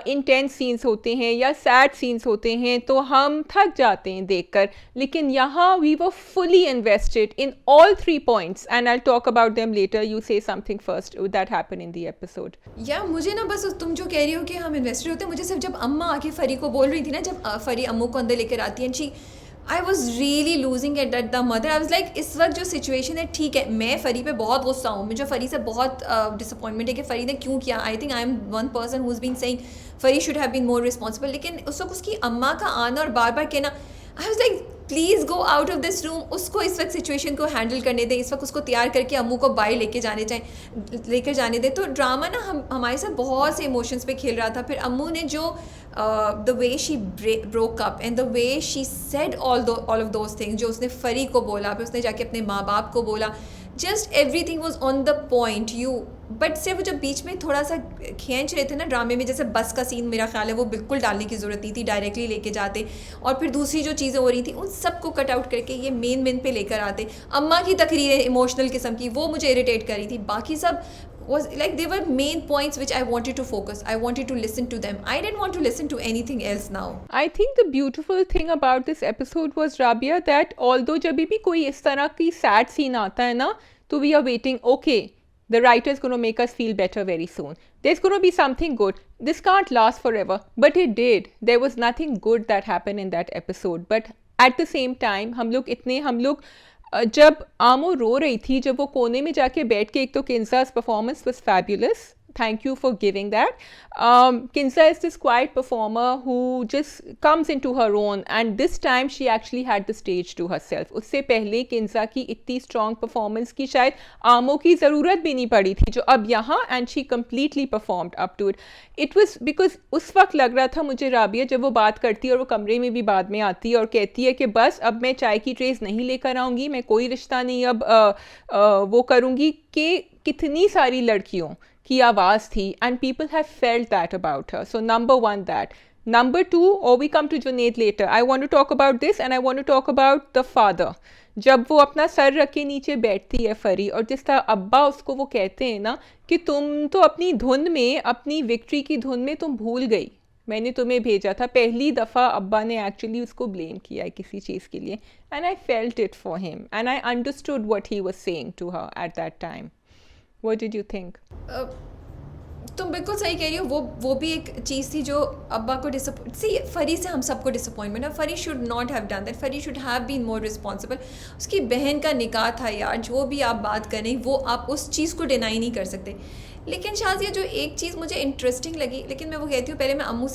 इंटेंस सीन्स होते हैं या सैड सीन्स होते हैं तो हम थक जाते हैं देखकर, लेकिन यहाँ we were fully invested in all 3 points, and I talk about them later. You say something first that happen in the episode. या मुझे ना बस तुम जो कह रही हो कि हम इन्वेस्टेड होते हैं, मुझे सिर्फ जब अम्मा आके फरी को बोल रही थी ना, जब फरी अम्मू को अंदर लेकर आती है, she I was really losing at that the mother. I was like, इस वक्त जो सिचुएशन है, ठीक है मैं फरी पे बहुत गुस्सा हूँ, मुझे फरी से बहुत डिसअपॉइंटमेंट है कि फरी ने क्यों किया. I think I am one person who is been saying Fari should have been more responsible. लेकिन उस वक्त उसकी अम्मा का आना और बार बार कहना, I was like please go out of this room. उसको इस वक्त सिचुएशन को हैंडल करने दें, इस वक्त उसको तैयार करके अम्मू को बाहर लेकर जाने दें. तो ड्रामा ना हमारे साथ बहुत से इमोशंस पे खेल रहा था. फिर अम्मू ने जो the way she broke up and the way she said all of those things, जो उसने फरी को बोला, फिर उसने जाके अपने माँ बाप को बोला, just everything was on the point. But सिर्फ जब बीच में थोड़ा सा खींच रहे थे ना ड्रामे में, जैसे बस का सीन मेरा ख्याल है वो बिल्कुल डालने की ज़रूरत नहीं थी, डायरेक्टली लेके जाते, और फिर दूसरी जो चीज़ें हो रही थी उन सबको कट आउट करके ये मेन पे लेकर आते. अम्मा की तकरीरें इमोशनल किस्म की, वो मुझे इरिटेट कर रही थी. बाकी सब was like they were main points which I wanted to focus. I wanted to listen to them. I didn't want to listen to anything else now. I think the beautiful thing about this episode was, Rabia, that although जब भी कोई इस तरह की sad scene आता है ना, तो we are waiting, okay, the writer is going to make us feel better very soon. There's going to be something good. This can't last forever. But it did. There was nothing good that happened in that episode. But at the same time, हम लोग जब आमो रो रही थी, जब वो कोने में जाके बैठ के, एक तो किन्ज़ा's performance was fabulous. Thank you for giving that. Kinza is this quiet performer who just comes into her own, and this time she actually had the stage to herself. उससे पहले किन्जा की इतनी strong performance की शायद आमो की ज़रूरत भी नहीं पड़ी थी जो अब यहाँ, and she completely performed up to it. It was because उस वक्त लग रहा था मुझे राबिया जब वो बात करती है और वो कमरे में भी बाद में आती है और कहती है कि बस अब मैं चाय की ट्रेस नहीं लेकर आऊँगी, मैं कोई रिश्ता नहीं अब वो करूँगी, कि कितनी सारी लड़कियों की आवाज़ थी, and people have felt that about her. So number one that. Number two, और we come to Junaid later, I want to talk about this and I want to talk about the father. जब वो अपना sir रख के नीचे बैठती है फरी, और जिस तरह अब्बा उसको वो कहते हैं ना कि तुम तो अपनी धुन में, अपनी विक्ट्री की धुन में तुम भूल गई, मैंने तुम्हें भेजा था. पहली दफ़ा अब्बा ने एक्चुअली उसको ब्लेम किया है किसी चीज़ के लिए, and I felt it for him and I understood what he was saying to her at that time. What did you think? तुम बिल्कुल सही कह रही हो. वो भी एक चीज़ थी जो अब्बा को सी फरी से हम सबको डिसअपॉइंटमेंट है. Fari should not have done that. Fari should have been more responsible. उसकी बहन का निकाह था यार, जो भी आप बात करें वो आप उस चीज़ को डिनाई नहीं कर सकते. लेकिन शाज़िया जो एक चीज़ मुझे इंटरेस्टिंग लगी, लेकिन मैं वो कहती हूँ पहले मैं अम्मू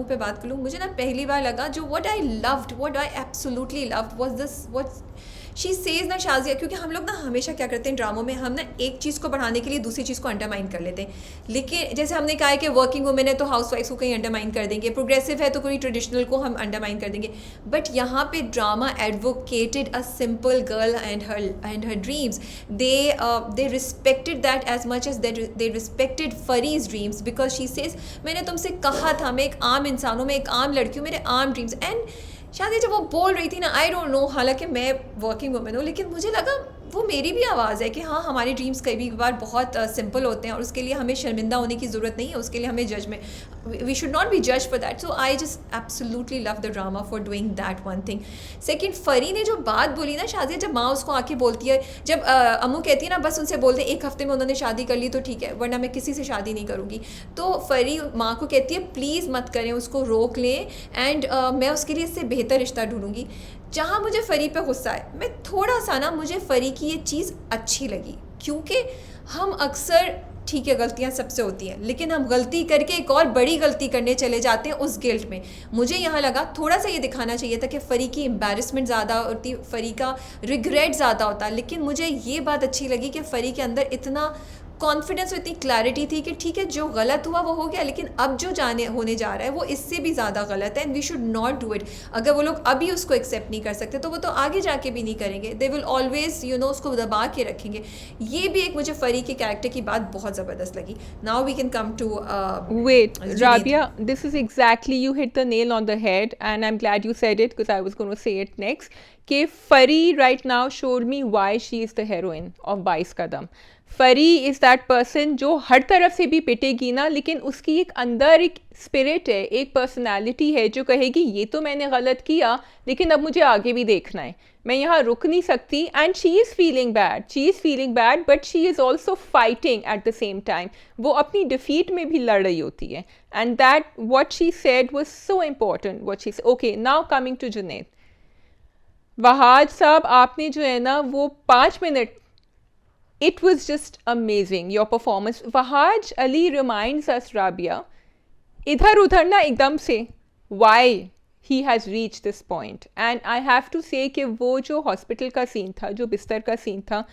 पे बात कर लूँ. मुझे ना पहली बार लगा जो what I absolutely loved was this what she says ना शाज़िया, क्योंकि हम लोग ना हमेशा क्या करते हैं ड्रामों में, हम ना एक चीज़ को बढ़ाने के लिए दूसरी चीज़ को अंडरमाइन कर लेते हैं. लेकिन जैसे हमने कहा है कि वर्किंग वुमेन है तो हाउस वाइफ्स को कहीं अंडरमाइन कर देंगे, प्रोग्रेसिव है तो कोई ट्रेडिशनल को हम अंडरमाइन कर देंगे. बट यहाँ पे drama advocated a simple girl and her dreams. They respected that as much as they respected फरीज ड्रीम्स, बिकॉज शी सेज मैंने तुमसे कहा था, मैं एक आम इंसान हूँ, मैं एक आम लड़की हूँ, मेरे आम ड्रीम्स. एंड शायद जब वो बोल रही थी ना, आई डोंट नो, हालांकि मैं वर्किंग वुमेन हूँ, लेकिन मुझे लगा वो मेरी भी आवाज़ है कि हाँ हमारे ड्रीम्स कई बार बहुत सिंपल होते हैं और उसके लिए हमें शर्मिंदा होने की ज़रूरत नहीं है. उसके लिए हमें जज में वी शुड नॉट बी जज for that. So I just absolutely love the drama for doing that one thing. Second, फरी ने जो बात बोली ना शाज़िया, जब माँ उसको आके बोलती है, जब अम्मू कहती है ना बस उनसे बोल दे एक हफ्ते में उन्होंने शादी कर ली तो ठीक है, वरना मैं किसी से शादी नहीं करूँगी. तो फरी माँ को कहती है प्लीज़ मत करें, उसको रोक लें, एंड मैं उसके लिए इससे बेहतर रिश्ता ढूंढूंगी. जहाँ मुझे फरी पे गुस्सा है, मैं थोड़ा सा ना, मुझे फरी की ये चीज़ अच्छी लगी, क्योंकि हम अक्सर, ठीक है गलतियाँ सबसे होती हैं, लेकिन हम गलती करके एक और बड़ी गलती करने चले जाते हैं उस गिल्ट में. मुझे यहाँ लगा थोड़ा सा ये दिखाना चाहिए था कि फ़री की एम्बैरसमेंट ज़्यादा होती, फ़री का रिग्रेट ज़्यादा होता. लेकिन मुझे ये बात अच्छी लगी कि फ़री के अंदर इतना कॉन्फिडेंस, इतनी क्लैरिटी थी कि ठीक है जो गलत हुआ वो हो गया, लेकिन अब जो होने जा रहा है वो इससे भी ज़्यादा गलत है, and we should not do it. अगर वो लोग अभी उसको एक्सेप्ट नहीं कर सकते तो वो तो आगे जाके भी नहीं करेंगे. दे विल ऑलवेज उसको दबा के रखेंगे. ये भी एक मुझे फरी के कैरेक्टर की बात बहुत ज़बरदस्त लगी. Now we can come to wait Rabia, this is exactly, you hit the nail on the head, and I'm glad you said it because I was going to say it next. कि फरी right now showed me why she is the heroine of 22 कदम. फरी is that person जो हर तरफ से भी पिटेगी ना, लेकिन उसकी एक अंदर एक स्पिरिट है, एक पर्सनालिटी है जो कहेगी ये तो मैंने गलत किया, लेकिन अब मुझे आगे भी देखना है, मैं यहाँ रुक नहीं सकती. And she is feeling bad, but she is also fighting at the same time. वो अपनी डिफीट में भी लड़ रही होती है. And that what she said was so important. What she said. Okay, now coming to Junaid. Wahaj sahab, आपने जो है ना वो 5 minute, it was just amazing, your performance. Wahaj Ali reminds us, Rabia, idhar udhar na ekdam se, why he has reached this point. And I have to say कि वो जो hospital का scene था, जो बिस्तर का सीन था,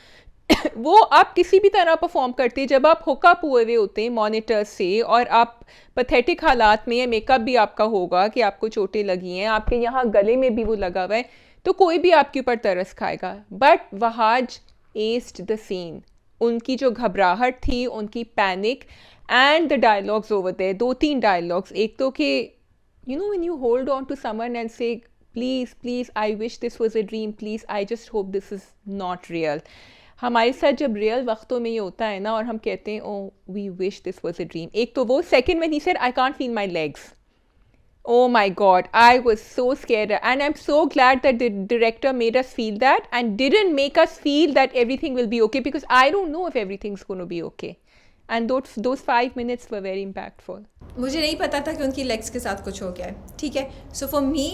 वो आप किसी भी तरह परफॉर्म करते जब आप हुकअप हुए हुए होते हैं मॉनिटर से, और आप पथेटिक हालात में, मेकअप भी आपका होगा कि आपको चोटें लगी हैं, आपके यहाँ गले में भी वो लगा हुआ है, तो कोई भी आपके ऊपर तरस खाएगा. बट वहाज aced the scene. उनकी जो घबराहट थी, उनकी panic, and the dialogues over there. 2-3 dialogues. एक तो कि when you hold on to someone and say please I wish this was a dream, please I just hope this is not real. हमारे साथ जब रियल वक्तों में ये होता है ना और हम कहते हैं oh we wish this was a dream. एक तो वो. Second, when he said I can't feel my legs, oh my God, I was so scared, and I'm so glad that the director made us feel that and didn't make us feel that everything will be okay, because I don't know if everything's going to be okay. And those 5 minutes were very impactful. मुझे नहीं पता था कि उनकी legs के साथ कुछ हो गया है. ठीक है, so for me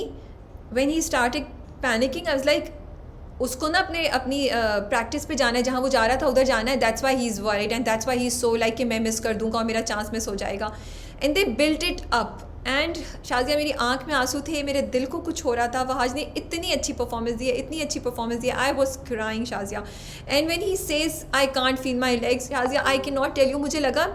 when he started panicking I was like उसको ना अपनी प्रैक्टिस पे जाना है, जहाँ वो जा रहा था उधर जाना है, that's why he is worried and that's why he is so like कि मैं मिस कर दूँगा और मेरा चांस मिस हो जाएगा, and they built it up. And Shazia, मेरी आंख में आंसू थे, मेरे दिल को कुछ हो रहा था, वहाज ने इतनी अच्छी परफॉर्मेंस दी है, इतनी अच्छी परफॉर्मेंस दी है, I was crying Shazia. And when he says I can't feel my legs, Shazia I can not tell you, मुझे लगा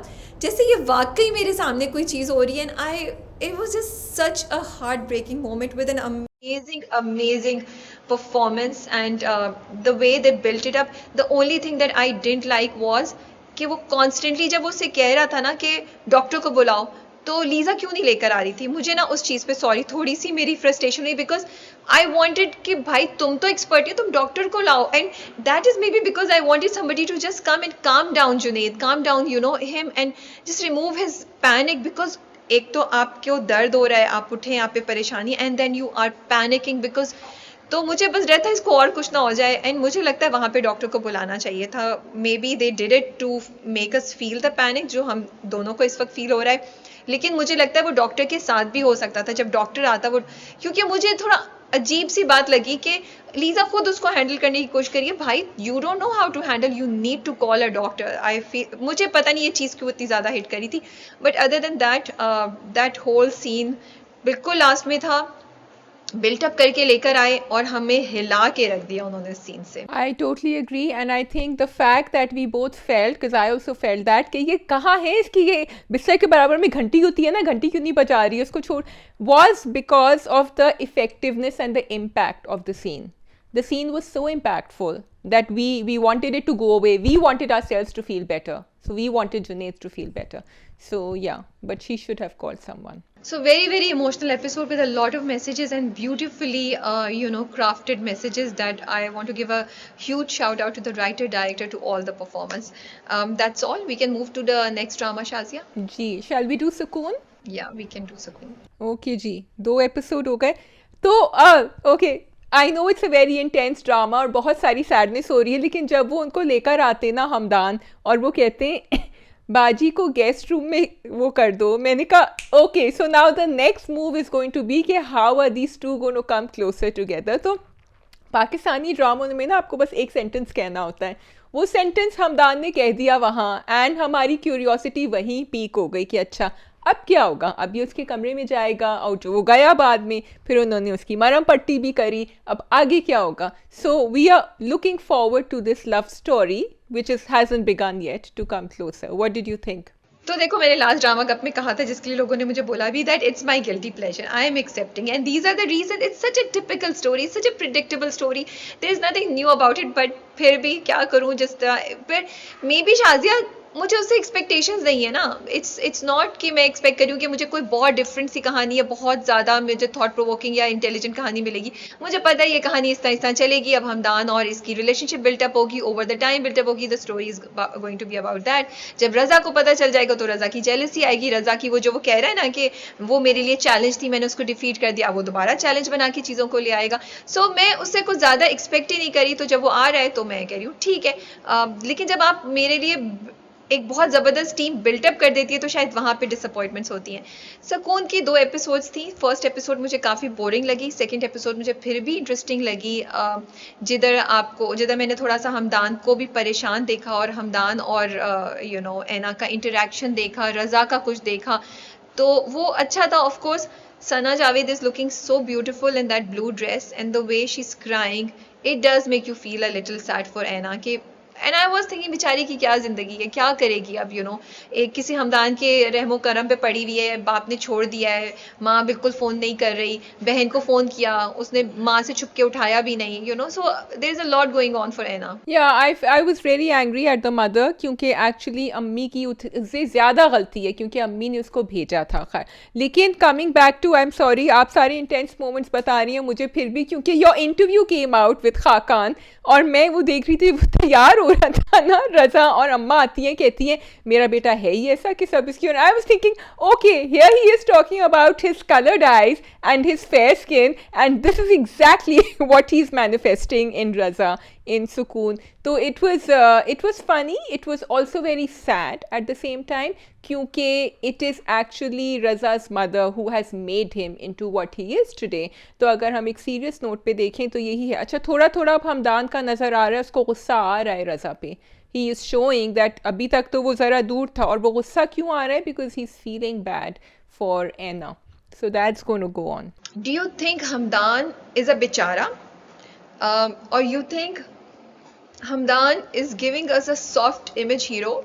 जैसे ये वाकई मेरे सामने कोई चीज़ हो रही है, and it was just such a heartbreaking moment with an amazing performance, and the way they built it up. The only thing that I didn't like was कि वो constantly जब उससे कह रहा था ना कि डॉक्टर को बुलाओ, तो लीजा क्यों नहीं लेकर आ रही थी, मुझे ना उस चीज़ पे सॉरी थोड़ी सी मेरी फ्रस्ट्रेशन हुई, बिकॉज आई वॉन्टेड कि भाई तुम तो एक्सपर्ट हो, तुम डॉक्टर को लाओ, and that is maybe because I wanted somebody to just come and calm down Junaid, calm down you know him, and just remove his panic, because एक तो आपको दर्द हो रहा है, आप उठे यहाँ पे परेशानी, and then you are panicking because, तो मुझे बस रहता है इसको और कुछ ना हो जाए, एंड मुझे लगता है वहाँ पे डॉक्टर को बुलाना चाहिए था। Maybe they did it to make us feel the panic जो हम दोनों को इस वक्त फील हो रहा है, लेकिन मुझे लगता है वो डॉक्टर के साथ भी हो सकता था, जब डॉक्टर आता वो, क्योंकि मुझे थोड़ा अजीब सी बात लगी कि लीजा खुद उसको हैंडल करने की कोशिश करिए, भाई you don't know how to handle, you need to call a doctor. I feel, मुझे पता नहीं ये चीज़ क्यों इतनी ज़्यादा हिट करी थी, but other than that that whole scene बिल्कुल लास्ट में था, बिल्टअप करके लेकर आए और हमें हिला के रख दिया उन्होंने सीन से। I totally agree, and I think the fact that we both felt, because I also felt that कि ये कहाँ है इसकी, ये बिस्तर के बराबर में घंटी होती है ना, घंटी क्यों नहीं बजा रही है, उसको छोड़, was because of the effectiveness and the impact of the scene. The scene was so impactful that we wanted it to go away. We wanted ourselves to feel better. So we wanted Junaid to feel better. So yeah, but she should have called someone. So very emotional episode with a lot of messages and beautifully crafted messages that I want to give a huge shout out to the writer director, to all the performers. That's all. We can move to the next drama, Shazia. जी, shall we do Sukoon? Yeah, we can do Sukoon. Okay जी, 2 episode हो गए, तो okay, I know it's a very intense drama और बहुत सारी sadness हो रही है, लेकिन जब वो उनको लेकर आते ना हमदान, और वो कहते हैं बाजी को गेस्ट रूम में वो कर दो, मैंने कहा okay, so now the next move is going to be कि how are these two going to come closer together. तो पाकिस्तानी ड्रामों में ना आपको बस एक सेंटेंस कहना होता है, वो सेंटेंस हमदान ने कह दिया वहाँ, एंड हमारी क्यूरियोसिटी वहीं पीक हो गई कि अच्छा अब क्या होगा, अब ये उसके कमरे में जाएगा, और जो वो गया बाद में, फिर उन्होंने उसकी मरहम पट्टी भी करी, अब आगे क्या होगा। So we are looking forward to this love story which hasn't begun yet to come closer. What did you think? तो देखो, मैंने लास्ट ड्रामा कप में कहा था, जिसके लिए लोगों ने मुझे बोला भी, that it's my guilty pleasure, I am accepting, and these are the reason. It's such a typical story, such a predictable story, there is nothing new about it, but फिर भी क्या करूँ, जिस तरह, पर मे बी शाजिया मुझे उससे expectations नहीं है ना, इट्स नॉट कि मैं एक्सपेक्ट करूँ कि मुझे कोई बहुत डिफरेंट सी कहानी या बहुत ज़्यादा मुझे थॉट प्रोवोकिंग या इंटेलिजेंट कहानी मिलेगी। मुझे पता है ये कहानी इस तरह चलेगी, अब हमदान और इसकी रिलेशनशिप बिल्टअप होगी, ओवर द टाइम बिल्टअप होगी, the story is going to be about that. जब रज़ा को पता चल जाएगा तो रज़ा की जेलसी आएगी, रज़ा की वो जो वो कह रहा है ना कि वो मेरे लिए चैलेंज थी, मैंने उसको डिफीट कर दिया, वो दोबारा चैलेंज बना के चीज़ों को ले आएगा। सो मैं उससे कुछ ज़्यादा एक्सपेक्ट ही नहीं करी, तो जब वो आ रहा है तो मैं कह रही हूँ ठीक है, लेकिन जब आप मेरे लिए एक बहुत ज़बरदस्त टीम बिल्टअप कर देती है तो शायद वहाँ पे डिसअपॉइंटमेंट्स होती हैं। सुकून की 2 एपिसोड्स थी। फर्स्ट एपिसोड मुझे काफ़ी बोरिंग लगी, सेकंड एपिसोड मुझे फिर भी इंटरेस्टिंग लगी, जिधर मैंने थोड़ा सा हमदान को भी परेशान देखा, और हमदान और ऐना का इंटरेक्शन देखा, रज़ा का कुछ देखा, तो वो अच्छा था। Of course Sana Javed is looking so beautiful in that blue dress, and the way she is crying, it does make you feel a little sad for Aina के, एंड आई वॉज थिंकिंग बेचारी की क्या ज़िंदगी है, क्या करेगी अब, एक किसी हमदान के रहमो करम पे पड़ी हुई है, बाप ने छोड़ दिया है, माँ बिल्कुल फ़ोन नहीं कर रही, बहन को फ़ोन किया, उसने माँ से छुप के उठाया भी नहीं, so there is a lot going on for Aina. Yeah I was really angry at the mother, क्योंकि एक्चुअली अम्मी की उससे ज़्यादा गलती है, क्योंकि अम्मी ने उसको भेजा था। खैर, लेकिन coming back to, I am sorry, आप सारे इंटेंस मोमेंट्स बता रही हैं मुझे, फिर भी क्योंकि your interview came out with Khaqan, और मैं वो देख रही थी, वो तैयार हो रहा था ना, रज़ा और अम्मा आती हैं, कहती हैं मेरा बेटा है ही ऐसा कि सब इसकी, I was thinking okay, here he is talking about his coloured eyes and his fair skin, and this is exactly what he is manifesting in Raza in सुकून. तो it was funny, it was also very sad at the same time, क्योंकि it is actually Raza's mother who has made him into what he is today. तो अगर हम एक serious note पे देखें तो यही है. अच्छा, थोड़ा थोड़ा अब हमदान का नज़र आ रहा है, उसको गुस्सा आ रहा है रज़ा पे. He is showing that अभी तक तो वो ज़रा दूर था, और वो गुस्सा क्यों आ रहा है? Because he's feeling bad for Anna. So that's going to go on. Do you think Hamdan is a bichara? Or you think Hamdan is giving us a soft image hero?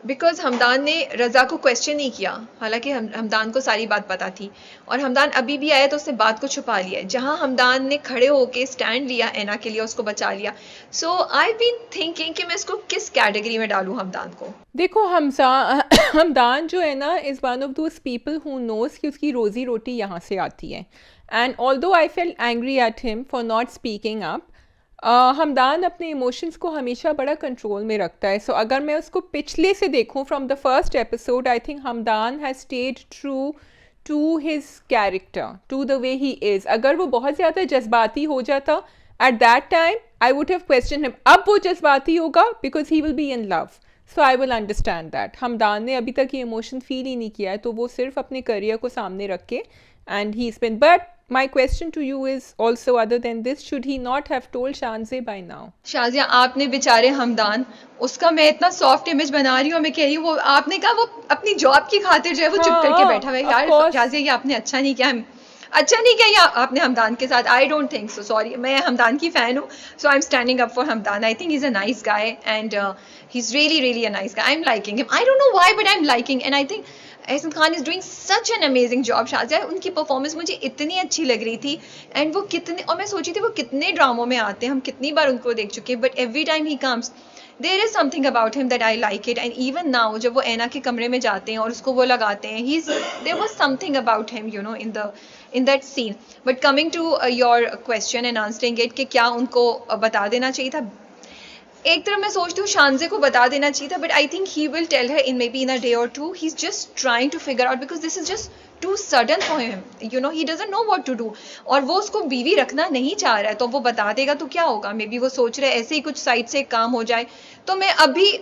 Because Hamdan ने रज़ा को question नहीं किया, हालांकि हमदान को सारी बात पता थी, और हमदान अभी भी आया तो उसने बात को छुपा लिया. जहां हमदान ने खड़े होके स्टैंड लिया एना के लिए, उसको बचा लिया. सो आई बीन थिंकिंग कि मैं इसको किस कैटेगरी में डालूं हमदान को. देखो, हमदान जो है ना is one of those people who knows कि उसकी रोज़ी रोटी यहाँ से आती है. And although I felt angry at him for not speaking up, Hamdan अपने इमोशंस को हमेशा बड़ा कंट्रोल में रखता है. सो अगर मैं उसको पिछले से देखूं, from the first episode, I think Hamdan has stayed true to his character, to the way he is. अगर वो बहुत ज़्यादा जज्बाती हो जाता at that time, I would have question him. अब वो जज्बाती होगा because he will be in love, so I will understand that. Hamdan ने अभी तक ये इमोशन फील ही नहीं किया है, तो वो सिर्फ अपने करियर को सामने रख के, and he is been. But my question to you is also, other than this, should he not have told Shanzeh by now? Shazia, आपने बेचारे हमदान, उसका मैं इतना सॉफ्ट इमेज बना रही हूँ, मैं कह रही हूँ वो आपने कहा वो अपनी जॉब की खातिर जो है वो चुप करके बैठा हुआ है. यार शाजिया, ये आपने अच्छा नहीं किया आपने हमदान के साथ. I don't think so. Sorry, मैं हमदान की फ़ैन हूँ, so I am standing up for Hamdan. I think he is a nice guy and he is really a nice guy. I am liking him. I don't know why, but I am liking. And I think Ehsan Khan is doing such an amazing job. Shazia, उनकी performance मुझे इतनी अच्छी लग रही थी, and वो कितने, और मैं सोची थी वो कितने ड्रामों में आते हैं, हम कितनी बार उनको देख चुके हैं, but every time he comes there is something about him that I like it. And even now जब वो एना के कमरे में जाते हैं और उसको वो लगाते हैं, he is, there was something about him, you know, in that scene. But coming to your question and answering it, कि क्या उनको बता देना चाहिए था? एक तरफ मैं सोचती हूँ शानज़े को बता देना चाहिए था, but I think he will tell her in maybe in a day or two. He is just trying to figure out, because this is just too sudden for him, you know, he doesn't know what to do. और वो उसको बीवी रखना नहीं चाह रहा है, तो वो बता देगा तो क्या होगा? मे बी वो सोच रहे ऐसे ही कुछ साइड से काम हो जाए. तो मैं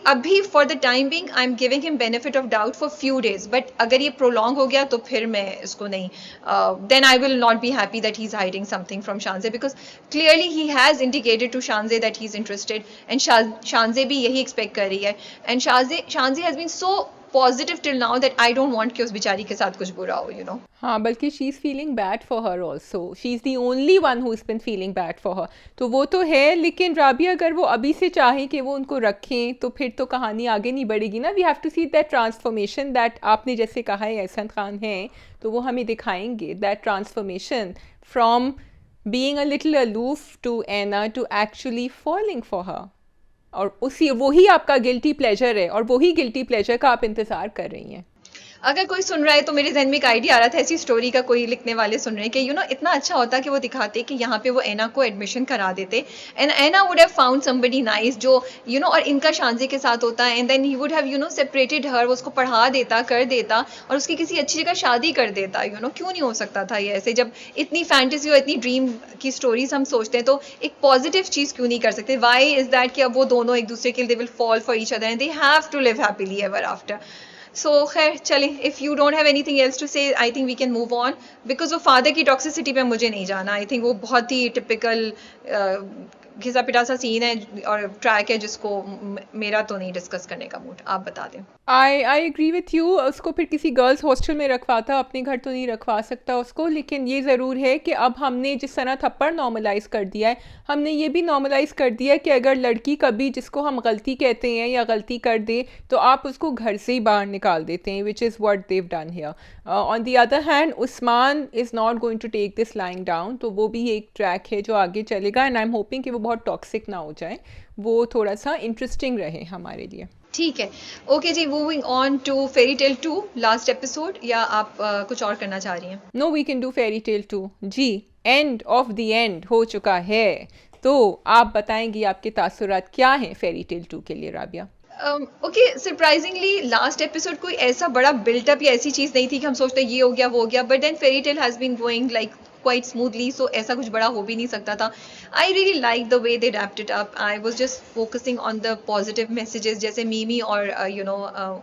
अभी for the time being I am giving him benefit of doubt for few days. But अगर ये प्रोलॉन्ग हो गया तो फिर मैं इसको नहीं, then I will not be happy that he is hiding something from Shanzay, because clearly he has indicated to Shanzay that he is interested, and Shanzay भी यही एक्सपेक्ट कर रही है. And Shanzay has been so positive till now that I don't want कि उस बेचारी के साथ कुछ बुरा हो, यू नो. हाँ, बल्कि she is feeling bad for her also. She is the only one who is been feeling bad for her. तो वो तो है, लेकिन राबिया अगर वो अभी से चाहें कि वो उनको रखें तो फिर तो कहानी आगे नहीं बढ़ेगी ना. We have to see that transformation that आपने जैसे कहा है एहसन खान हैं, तो वो हमें दिखाएंगे that transformation from being a little aloof to Ana to actually falling for her. और वही आपका गिल्टी प्लेजर है, और वही गिल्टी प्लेजर का आप इंतज़ार कर रही हैं. अगर कोई सुन रहा है तो मेरे जहन में एक आइडिया आ रहा था ऐसी स्टोरी का, कोई लिखने वाले सुन रहे हैं कि यू नो इतना अच्छा होता कि वो दिखाते कि यहाँ पे वो एना को एडमिशन करा देते, and Aina would have found somebody nice जो यू नो, और इनका शानज़े के साथ होता है, and then he would have you know separated her, वो उसको पढ़ा देता, कर देता, और उसकी किसी अच्छी जगह शादी कर देता. यू नो, क्यों नहीं हो सकता था ये ऐसे? जब इतनी फैंटेसी और इतनी ड्रीम की स्टोरीज हम सोचते हैं तो एक पॉजिटिव चीज़ क्यों नहीं कर सकते? वाई इज़ दैट कि अब वो दोनों एक दूसरे के लिए they will fall for each other and they have to live happily ever after. So खैर चलें, if you don't have anything else to say, I think we can move on, because वो फादर की toxicity पे मुझे नहीं जाना. I think वो बहुत ही टिपिकल घिसा पिटा सा सीन है और ट्रैक है जिसको मेरा तो नहीं डिस्कस करने का मूड. आप बता दें. I agree with you. उसको फिर किसी गर्ल्स हॉस्टल में रखवाता, अपने घर तो नहीं रखवा सकता उसको. लेकिन ये ज़रूर है कि अब हमने जिस तरह थप्पड़ नॉर्मलाइज़ कर दिया है, हमने ये भी नॉर्मलाइज़ कर दिया है कि अगर लड़की कभी, जिसको हम गलती कहते हैं या गलती कर दे, तो आप उसको घर से ही बाहर निकाल देते हैं, which is what they've done here. On the other hand, Usman is not going to take this lying down. तो वो भी एक ट्रैक है जो आगे चलेगा, एंड आई एम होपिंग कि वो बहुत टॉक्सिक ना हो जाए, वो थोड़ा सा इंटरेस्टिंग रहे हमारे लिए. ठीक है, ओके जी. Moving on to fairy tale 2 last episode, या आप कुछ और करना चाह रही हैं? No, we can do fairy tale 2 जी. एंड ऑफ द एंड हो चुका है, तो आप बताएंगी आपके तासुरात क्या हैं फेरी टेल 2 के लिए, Rabia? Okay, surprisingly last episode कोई ऐसा बड़ा बिल्टअप या ऐसी चीज़ नहीं थी कि हम सोचते ये हो गया वो हो गया, but then fairy tale has been going like quite smoothly, so ऐसा कुछ बड़ा हो भी नहीं सकता था. I really liked the way they wrapped it up. I was just focusing on the positive messages, जैसे मीमी और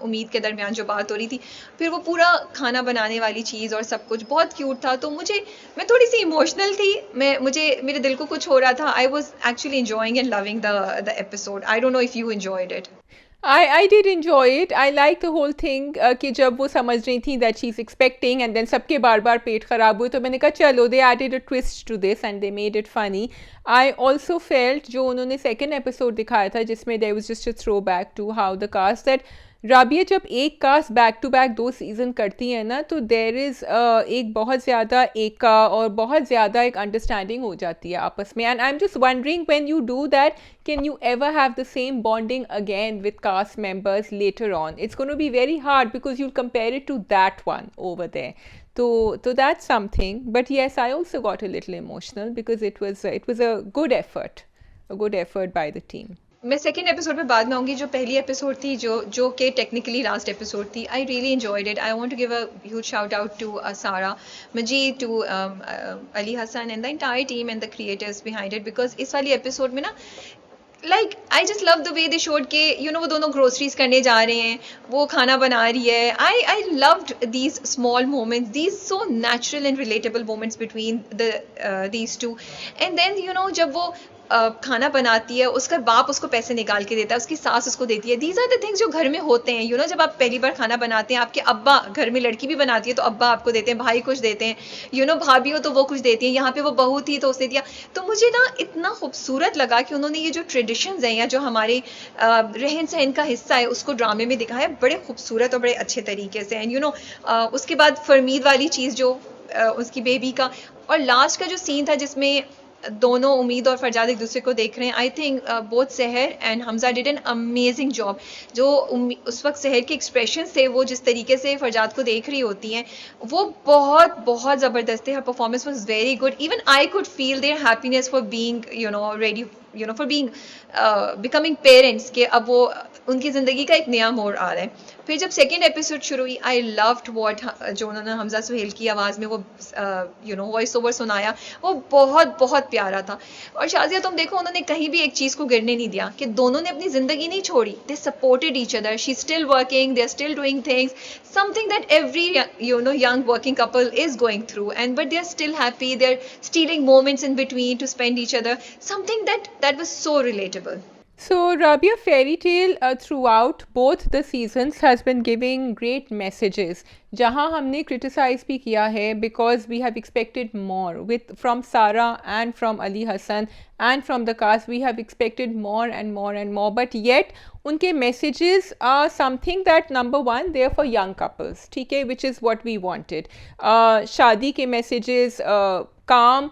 उम्मीद के दरमियान जो बात हो रही थी, फिर वो पूरा खाना बनाने वाली चीज़ और सब कुछ बहुत क्यूट था. तो मैं थोड़ी सी इमोशनल थी. मेरे दिल को कुछ हो रहा था. I was actually enjoying and loving the episode. I don't know if you enjoyed it. I did enjoy it. I like the whole thing कि जब वो समझ रही थी that she's expecting and then सबके बार बार पेट ख़राब हुए, तो मैंने कहा चलो they added a twist to this and they made it funny. I also felt जो उन्होंने second episode दिखाया था जिसमें there was just a throwback to how the cast that Rabia जब एक cast back to back 2 season करती है ना, तो देर इज़ एक बहुत ज़्यादा एका और बहुत ज़्यादा एक अंडरस्टैंडिंग हो जाती है आपस में. And I am just wondering when you do that, can you ever have the same bonding again with cast members later on? It's gonna be very hard because you compare it to that one over there. So that's something. But yes, I also got a little emotional because it was a good effort by the team. मैं second episode पे बाद में आऊँगी. जो पहली episode थी जो कि टेक्निकली लास्ट एपिसोड थी, I really enjoyed it. I want to give a huge shout out to Sara Majeed, to Ali Hassan and the entire team and the creators behind it, because इस वाली एपिसोड में ना like I just love the way they showed के वो दोनों groceries करने जा रहे हैं, वो खाना बना रही है. I loved these small moments, these so natural and relatable moments between these two. And then जब वो खाना बनाती है, उसका बाप उसको पैसे निकाल के देता है, उसकी सास उसको देती है. दीज आर द थिंग्स जो घर में होते हैं. जब आप पहली बार खाना बनाते हैं, आपके अब्बा, घर में लड़की भी बनाती है तो अब्बा आपको देते हैं, भाई कुछ देते हैं, भाभी हो तो वो कुछ देती है. यहाँ पे वो बहू थी तो उसने दिया. तो मुझे ना इतना खूबसूरत लगा कि उन्होंने ये जो ट्रेडिशंस हैं या जो हमारे रहन सहन का हिस्सा है उसको ड्रामे में दिखाया बड़े खूबसूरत और बड़े अच्छे तरीके से. एंड उसके बाद फरमीद वाली चीज़ जो उसकी बेबी का, और लास्ट का जो सीन था जिसमें दोनों उम्मीद और फरजाद एक दूसरे को देख रहे हैं. आई थिंक बोथ सहर and Hamza did an amazing job. जो उस वक्त सहर के एक्सप्रेशन थे, वो जिस तरीके से फरजाद को देख रही होती हैं, वो बहुत बहुत ज़बरदस्त थे. हर performance was very good. Even I could feel their happiness for being ready, for being becoming parents, के अब वो उनकी ज़िंदगी का एक नया मोड़ आ रहा है. फिर जब सेकेंड एपिसोड शुरू हुई, आई लव्ड व्हाट जो उन्होंने हमजा सुहेल की आवाज़ में वो वॉइस ओवर सुनाया, वो बहुत बहुत प्यारा था. और शाजिया तुम देखो, उन्होंने कहीं भी एक चीज़ को गिरने नहीं दिया, कि दोनों ने अपनी ज़िंदगी नहीं छोड़ी. They supported each other. She still working, they are still doing things, something that every young working couple is going through, and but they are still happy. They are stealing moments in between to spend each other, something that was so relatable. So Rabia, Fairy Tale throughout both the seasons has been giving great messages. जहाँ हमने criticize भी किया है because we have expected more from Sara and from Ali Hassan and from the cast. We have expected more and more and more, but yet उनके messages are something that number one they are for young couples, ठीक है, which is what we wanted. शादी के messages, calm,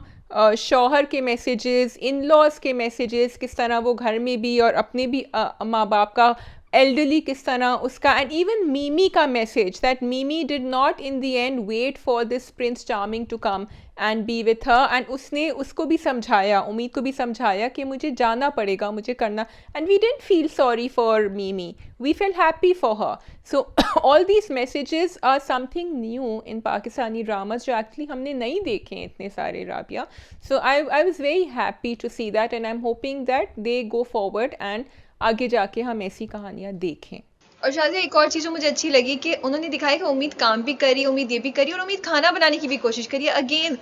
शौहर के messages, in laws के messages, किस तरह वो घर में भी और अपने भी माँ बाप का, एल्डरली किस तरह उसका, एंड इवन मीमी का message that Mimi did not in the end wait for this prince charming to come and be with her, and उसने उसको भी समझाया, उम्मीद को भी समझाया कि मुझे जाना पड़ेगा, मुझे करना, and we didn't feel sorry for Mimi, we felt happy for her. So all these messages are something new in Pakistani dramas जो actually हमने नहीं देखे हैं इतने सारे, Rabia. So I was very happy to see that, and I'm hoping that they go forward and आगे जाके हम ऐसी कहानियाँ देखें. और शायद एक और चीज़ जो मुझे अच्छी लगी कि उन्होंने दिखाया कि उम्मीद काम भी करी, उम्मीद ये भी करी, और उम्मीद खाना बनाने की भी कोशिश करी. Again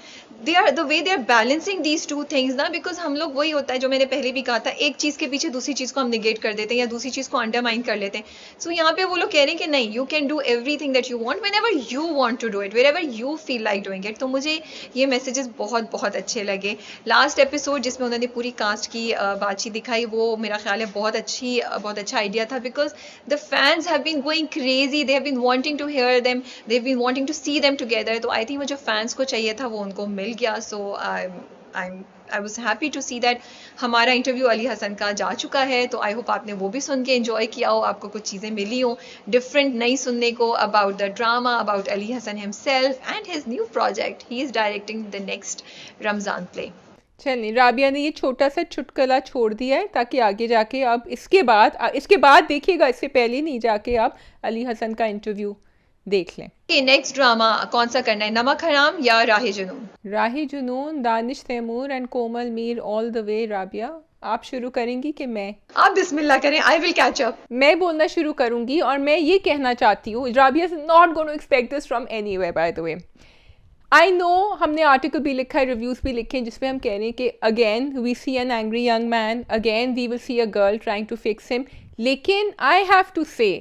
they are the way they are balancing these two things ना, बिकॉज हम लोग वही होता है जो मैंने पहले भी कहा था, एक चीज़ के पीछे दूसरी चीज़ को हम निगेट कर देते हैं या दूसरी चीज़ को अंडरमाइन कर लेते हैं. सो यहाँ पे वो लोग कह रहे हैं कि नहीं, you can do everything that you want whenever you want to do it, wherever you feel like doing it. तो मुझे ये मैसेजेस बहुत बहुत अच्छे लगे. लास्ट एपिसोड जिसमें उन्होंने पूरी कास्ट की बातचीत दिखाई, वो मेरा ख्याल है बहुत अच्छा आइडिया था, because the fans have been going crazy, they have been wanting to hear them, they've been wanting to see them together. तो I think वो जो fans को चाहिए था वो उनको मिल गया. So I was happy to see that. हमारा इंटरव्यू अली हसन का जा चुका है, तो आई होप आपने वो भी सुन के एंजॉय किया हो, आपको कुछ चीज़ें मिली हो डिफरेंट नई सुनने को about the drama, about Ali Hasan himself and his new project. He is directing the next Ramzan play. चलिए, राबिया ने ये छोटा सा चुटकुला छोड़ दिया है ताकि आगे जाके अब इसके बाद देखिएगा, इससे पहले नहीं जाके आप अली हसन का इंटरव्यू देख लें। कि नेक्स्ट ड्रामा कौन सा करना है, नमक हराम या राह Junoon? Rahi Junoon, Danish Taimoor and Komal Meer all the way. Rabia, आप शुरू करेंगी कि मैं? आप बिस्मिल्लाह करें, आई विल कैच अप। मैं बोलना शुरू करूंगी और मैं ये कहना चाहती हूँ, Rabia is not going to expect this from anywhere by the way. I know हमने आर्टिकल भी लिखा है, रिव्यूज़ भी लिखे हैं, जिसमें हम कह रहे हैं कि again we see an angry young man, again we will see a girl trying to fix him. लेकिन I have to say,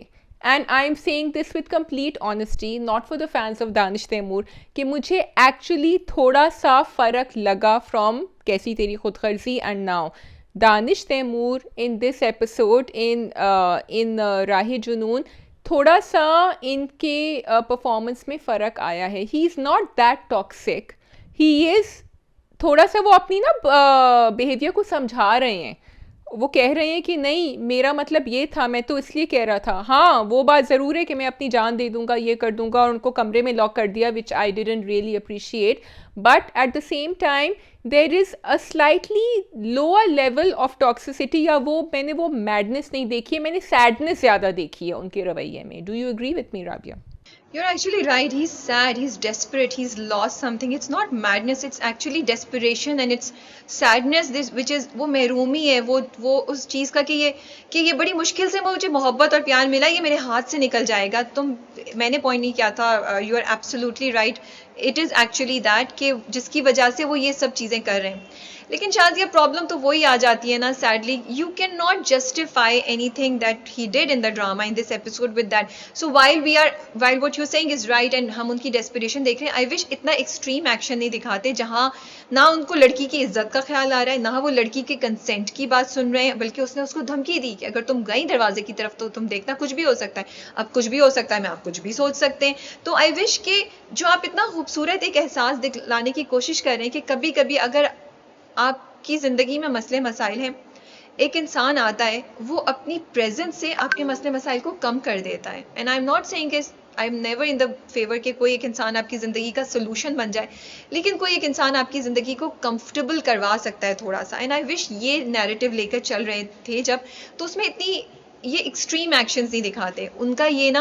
and I am saying this with complete honesty, not for the fans of Danish Taimoor, कि मुझे actually थोड़ा सा फ़र्क लगा from Kaisi Teri Khudgarzi and now. Danish Taimoor in this episode in राह जुनून, थोड़ा सा इनके परफॉर्मेंस में फ़र्क आया है। ही is not that toxic, he is थोड़ा सा वो अपनी ना बिहेवियर को समझा रहे हैं। वो कह रहे हैं कि नहीं मेरा मतलब ये था, मैं तो इसलिए कह रहा था। हाँ वो बात ज़रूर है कि मैं अपनी जान दे दूंगा, ये कर दूंगा, और उनको कमरे में लॉक कर दिया, which I didn't really appreciate. But at the same time there is a slightly lower level of toxicity, या वो मैंने वो मैडनेस नहीं देखी है, मैंने सैडनेस ज़्यादा देखी है उनके रवैये में। Do you agree with me Rabia? You're actually right. He's sad, he's desperate, he's lost something. It's not madness, it's actually desperation and it's sadness, this which is वो महरूमी है, वो उस चीज़ का कि ये बड़ी मुश्किल से मुझे मोहब्बत और प्यार मिला, ये मेरे हाथ से निकल जाएगा। मैंने पॉइंट नहीं किया था, you are absolutely right, it is actually that कि जिसकी वजह से वो ये सब चीज़ें कर रहे हैं। लेकिन शायद ये प्रॉब्लम तो वही आ जाती है ना, sadly you can not justify anything that he did in the drama in this episode with that. So while what you saying is right and हम उनकी डेस्परेशन देख रहे हैं, आई विश इतना एक्सट्रीम एक्शन नहीं दिखाते जहाँ ना उनको लड़की की इज्जत का ख्याल आ रहा है, ना वो लड़की के कंसेंट की बात सुन रहे हैं, बल्कि उसने उसको धमकी दी कि अगर तुम गई दरवाजे की तरफ तो तुम देखना कुछ भी हो सकता है, अब कुछ भी हो सकता है, मैं आप कुछ भी सोच सकते हैं। तो आई विश कि जो आप इतना खूबसूरत एक एहसास दिलाने की कोशिश कर रहे हैं कि कभी कभी अगर आपकी ज़िंदगी में मसले मसाइल हैं, एक इंसान आता है वो अपनी प्रेजेंस से आपके मसले मसाइल को कम कर देता है। And I am not saying I am never in the favour कि कोई एक इंसान आपकी ज़िंदगी का सोल्यूशन बन जाए, लेकिन कोई एक इंसान आपकी ज़िंदगी को कंफर्टेबल करवा सकता है थोड़ा सा। एंड आई विश ये नैरेटिव लेकर चल रहे थे जब, तो उसमें इतनी ये एक्सट्रीम एक्शंस नहीं दिखाते, उनका ये ना